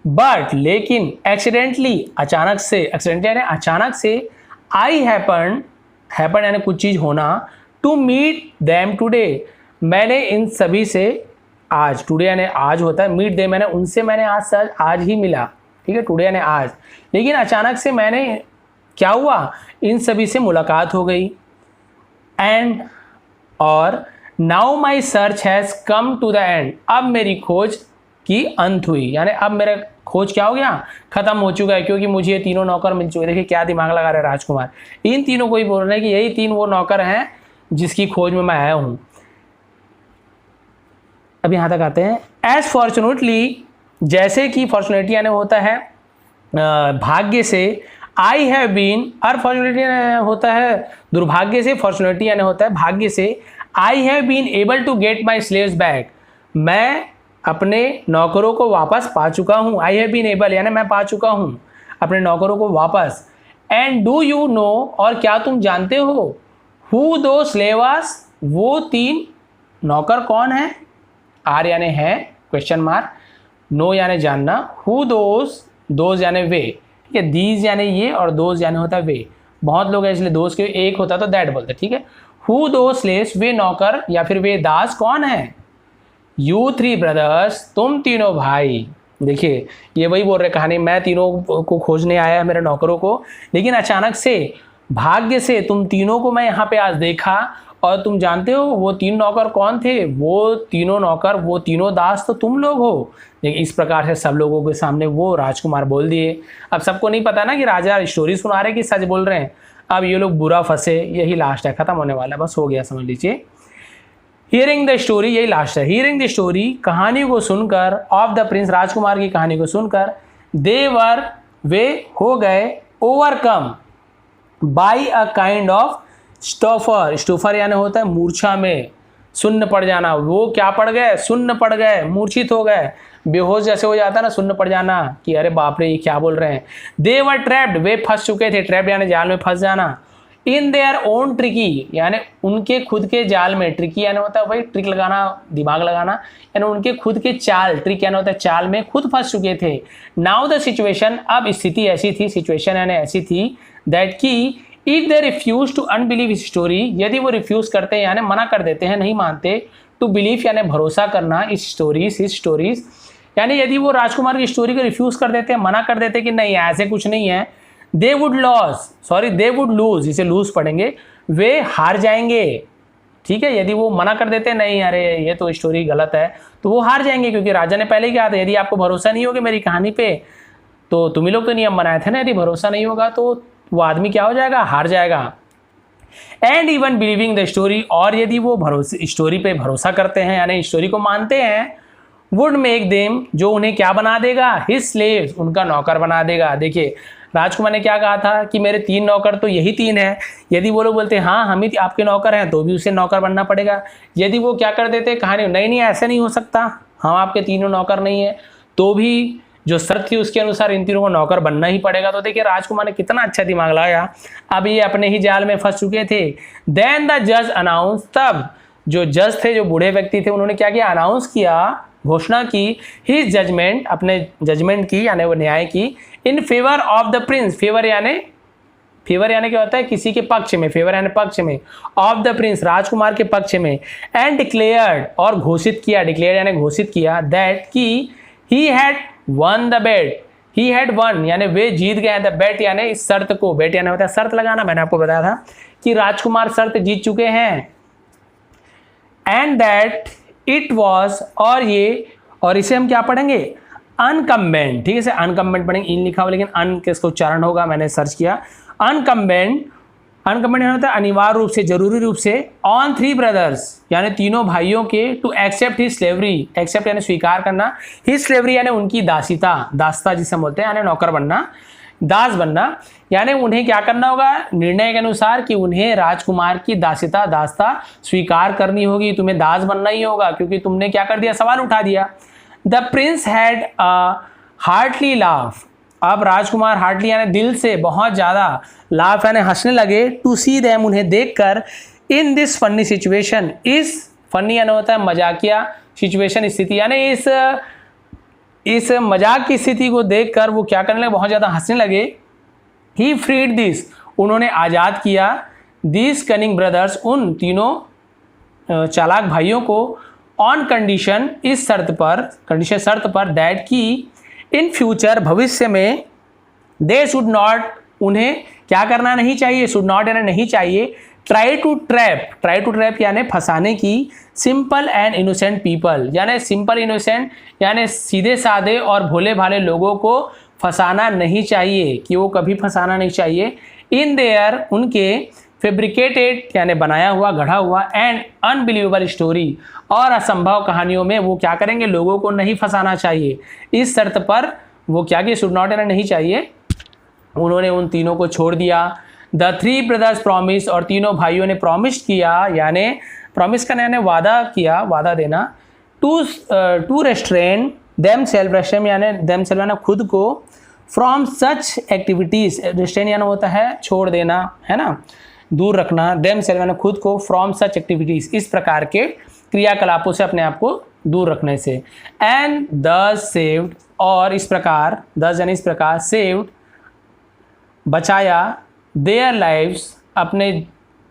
बट लेकिन, एक्सीडेंटली अचानक से, एक्सीडेंट यानी अचानक से, आई हैपन, हैपन यानी कुछ चीज़ होना, टू मीट देम टुडे, मैंने इन सभी से आज, टुडे यानी आज होता है, मीट देम मैंने उनसे, मैंने आज ही मिला। ठीक है, टुडे यानी आज, लेकिन अचानक से मैंने क्या हुआ, इन सभी से मुलाकात हो गई। एंड और now my search has come to the end, अब मेरी खोज की अंत हुई, यानी अब मेरा खोज क्या हो गया, खत्म हो चुका है, क्योंकि मुझे ये तीनों नौकर मिल चुके। देखिए क्या दिमाग लगा रहे राजकुमार, इन तीनों को ही बोल रहे हैं कि यही तीन वो नौकर हैं जिसकी खोज में मैं आया हूँ। अब यहाँ तक आते हैं। एज फॉर्चुनेटली, जैसे कि फॉर्चुनेटली यानी होता है भाग्य से, आई हैव बीन, और फॉर्चुनेटली होता है दुर्भाग्य से, फॉर्चुनेटली यानी होता है भाग्य से, I have been able to get my slaves back, मैं अपने नौकरों को वापस पा चुका हूँ। आई हैव बीन एबल यानी मैं पा चुका हूँ अपने नौकरों को वापस। एंड डू यू नो, और क्या तुम जानते हो, हु दो स्लेवास, वो तीन नौकर कौन है, आर यानी है क्वेश्चन मार्क, नो यानी जानना, हु दोज यानी वे, ठीक है, दीज यानी ये, और दोज यानी होता है वे, बहुत लोग हैं इसलिए दोस्त के एक होता तो दैट बोलते। ठीक है, हु दो स्लेव्स, वे नौकर या फिर वे दास कौन है, यू थ्री ब्रदर्स, तुम तीनों भाई। देखिए ये वही बोल रहे कहानी, मैं तीनों को खोजने आया मेरे नौकरों को, लेकिन अचानक से भाग्य से तुम तीनों को मैं यहाँ पे आज देखा, और तुम जानते हो वो तीन नौकर कौन थे, वो तीनों नौकर, वो तीनों दास तो तुम लोग हो। लेकिन इस प्रकार से सब लोगों के सामने वो राजकुमार बोल दिए। अब सबको नहीं पता ना कि राजा स्टोरी सुना रहे कि सच बोल रहे हैं। अब ये लोग बुरा फंसे, यही लास्ट है, खत्म होने वाला है, बस हो गया समझ लीजिए। हियरिंग द स्टोरी, यही लास्ट है। हियरिंग द स्टोरी, कहानी को सुनकर, ऑफ द प्रिंस, राजकुमार की कहानी को सुनकर, दे वर, वे हो गए overcome by a kind of stupor. Stupor यानी होता है मूर्छा में, सुन्न पड़ जाना। वो क्या पड़ गए? सुन्न पड़ गए, मूर्छित हो गए, बेहोश जैसे हो जाता है ना, सुन्न पड़ जाना कि अरे बाप रे ये क्या बोल रहे हैं। दे वर ट्रैप्ड, वे फंस चुके थे। ट्रैप्ड यानी जाल में फंस जाना। इन देयर ओन ट्रिकी यानी उनके खुद के जाल में। ट्रिकी यानी होता है भाई ट्रिक लगाना, दिमाग लगाना, यानी उनके खुद के चाल। ट्रिक यानी होता है चाल में खुद फंस चुके थे। नाउ द सिचुएशन, अब स्थिति ऐसी थी, सिचुएशन यानी ऐसी थी दैट की if they refuse to unbelieve his story, यदि वो रिफ्यूज करते हैं यानी मना कर देते हैं, नहीं मानते, टू बिलीव यानी भरोसा करना, इस स्टोरीज यानी यदि वो राजकुमार की स्टोरी को रिफ्यूज कर देते हैं, मना कर देते कि नहीं ऐसे कुछ नहीं है, दे वुड लूज, इसे लूज पढ़ेंगे, वे हार जाएंगे। ठीक है, यदि वो मना कर देते नहीं अरे ये तो स्टोरी गलत है, तो वो हार जाएंगे, क्योंकि राजा ने पहले ही कहा था यदि आपको भरोसा नहीं होगा मेरी कहानी पे तो तुम ही लोग तो नियम बनाए थे ना, यदि भरोसा नहीं होगा तो वो आदमी क्या हो जाएगा? हार जाएगा। And even believing the story, और यदि वो स्टोरी पे भरोसा करते हैं यानी स्टोरी को मानते हैं, वुड मेक देम, जो उन्हें क्या बना देगा? हिज स्लेव्स, उनका नौकर बना देगा। देखिए राजकुमार ने क्या कहा था कि मेरे 3 नौकर तो यही 3 हैं। यदि वो लोग बोलते हैं हाँ हम ही आपके नौकर हैं, तो भी उसे नौकर बनना पड़ेगा। यदि वो क्या कर देते कहानी नहीं ऐसे नहीं हो सकता, हम आपके तीनों नौकर नहीं है, तो भी जो शर्त थी उसके अनुसार इन तीनों को नौकर बनना ही पड़ेगा। तो देखिए राजकुमार ने कितना अच्छा दिमाग लगाया। अब ये अपने ही जाल में फंस चुके थे। देन द जज अनाउंस, तब जो जज थे, जो बूढ़े व्यक्ति थे, उन्होंने क्या किया? अनाउंस किया, घोषणा की, हिज जजमेंट, अपने जजमेंट की यानी वो न्याय की, in favour of the Prince. Favour यानी क्या होता है? किसी के पक्ष में, फेवर यानी पक्ष में, ऑफ द प्रिंस राजकुमार के पक्ष में। एंड डिक्लेयर्ड, और घोषित किया, डिक्लेयर यानी घोषित किया, दैट की he had won the bet, he had won यानी वे जीत गए। द बेट यानी इस शर्त को, बेट यानी होता है शर्त लगाना, मैंने आपको बताया था कि राजकुमार शर्त जीत चुके हैं। एंड दैट इट वॉज, और इसे हम क्या पढ़ेंगे? अनकम्बेंड। ठीक है, इसे अनकम्बेंड पढ़ेंगे, इन लिखा हुआ लेकिन अन के इसका उच्चारण होगा, मैंने सर्च किया। अनकम्बेंड होता है अनिवार्य रूप से, जरूरी रूप से, ऑन 3 ब्रदर्स यानी तीनों भाइयों के, to accept his slavery, accept यानी स्वीकार करना, हिज स्लेवरी यानी उनकी दासता जिसे बोलते हैं, यानी नौकर बनना, दास बनना, यानी उन्हें क्या करना होगा? निर्णय के अनुसार कि उन्हें राजकुमार की दासता स्वीकार करनी होगी, तुम्हें दास बनना ही होगा, क्योंकि तुमने क्या कर दिया? सवाल उठा दिया। The prince had a heartily laugh, अब राजकुमार हार्टली यानी दिल से बहुत ज़्यादा, लाफ यानी हंसने लगे, टू सी देम उन्हें देखकर, इन दिस फनी सिचुएशन, इस फनी यानी होता है मजाकिया, सिचुएशन स्थिति यानी इस मजाक की स्थिति को देखकर वो क्या करने लगे? बहुत ज़्यादा हंसने लगे। ही फ्रीड दिस, उन्होंने आज़ाद किया, दिस कनिंग ब्रदर्स, उन तीनों चालाक भाइयों को, ऑन कंडीशन, इस शर्त पर, दैट की इन फ्यूचर, भविष्य में, दे शुड नॉट, उन्हें क्या करना नहीं चाहिए? शुड नॉट यानी नहीं चाहिए, ट्राई टू ट्रैप यानी फंसाने की, सिंपल एंड इनोसेंट पीपल यानी सिंपल इनोसेंट यानी सीधे साधे और भोले भाले लोगों को फंसाना नहीं चाहिए, कि वो कभी फंसाना नहीं चाहिए। इन देयर, उनके, फेब्रिकेटेड यानी बनाया हुआ, गढ़ा हुआ, एंड अनबिलीवेबल स्टोरी, और असंभव कहानियों में वो क्या करेंगे? लोगों को नहीं फंसाना चाहिए। इस शर्त पर वो क्या कि शुड नॉट यानी नहीं चाहिए, उन्होंने उन तीनों को छोड़ दिया। द 3 ब्रदर्स प्रॉमिस, और तीनों भाइयों ने प्रॉमिस किया, यानी प्रॉमिस करना यानी वादा किया, वादा देना, टू रेस्ट्रेन देमसेल्फ, रेस्ट्रेन यानी देमसेल्फ यानी खुद को, फ्रॉम सच एक्टिविटीज, रेस्ट्रेन यानी होता है छोड़ देना, है ना, दूर रखना, देमसेल्फ यानी खुद को, फ्रॉम सच एक्टिविटीज, इस प्रकार के क्रियाकलापों से अपने आप को दूर रखने से। एंड दस सेव्ड, और इस प्रकार, दस यानी इस प्रकार, सेव्ड बचाया, देयर लाइव्स, अपने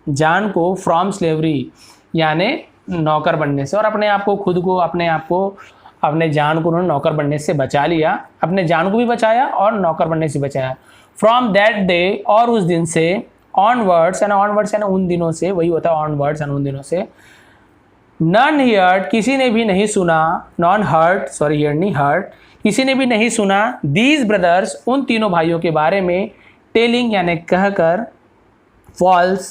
जान को, फ्रॉम स्लेवरी यानी नौकर बनने से, और अपने आप को, खुद को, अपने जान को उन्होंने नौकर बनने से बचा लिया, अपने जान को भी बचाया और नौकर बनने से बचाया। फ्रॉम दैट डे, और उस दिन से, ऑनवर्ड्स यानी उन दिनों से, वही होता है ऑनवर्ड्स यानी उन दिनों से, नन हियर्ड, किसी ने भी नहीं सुना, नॉन हर्ट, सॉरी हियर नहीं हर्ट, किसी ने भी नहीं सुना, दीज ब्रदर्स, उन तीनों भाइयों के बारे में, टेलिंग यानी कहकर, फॉल्स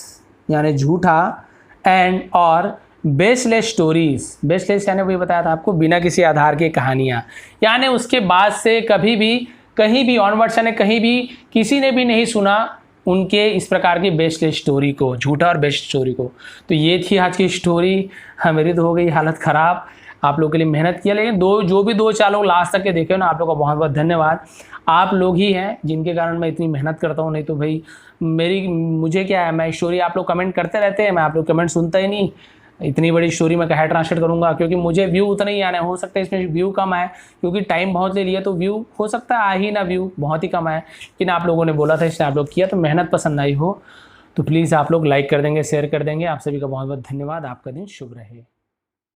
यानी झूठा, एंड और बेसलेस स्टोरीज, बेसलेस यानी वही बताया था आपको, बिना किसी आधार की कहानियाँ, यानी उसके बाद से कभी भी कहीं भी ऑनवर्ड्स ने कहीं भी किसी ने भी नहीं सुना उनके इस प्रकार की बेस्ट स्टोरी को, झूठा और बेस्ट स्टोरी को। तो ये थी आज की स्टोरी। मेरी तो हो गई हालत ख़राब, आप लोगों के लिए मेहनत किया, लेकिन जो भी 2-4 लोग लास्ट तक के देखे हो ना, आप लोगों का बहुत बहुत धन्यवाद। आप लोग ही हैं जिनके कारण मैं इतनी मेहनत करता हूँ, नहीं तो भाई मुझे क्या है, मैं स्टोरी आप लोग कमेंट करते रहते हैं, मैं आप लोग कमेंट सुनता ही नहीं। इतनी बड़ी स्टोरी मैं कहाँ ट्रांसलेट करूँगा, क्योंकि मुझे व्यू उतना ही आना है। हो सकता है इसमें व्यू कम आए, क्योंकि टाइम बहुत ले लिया, तो व्यू हो सकता है आ ही ना, व्यू बहुत ही कम आए। लेकिन आप लोगों ने बोला था, इसलिए आप लोग किया, तो मेहनत पसंद आई हो तो प्लीज़ आप लोग लाइक कर देंगे, शेयर कर देंगे। आप सभी का बहुत बहुत धन्यवाद। आपका दिन शुभ रहे।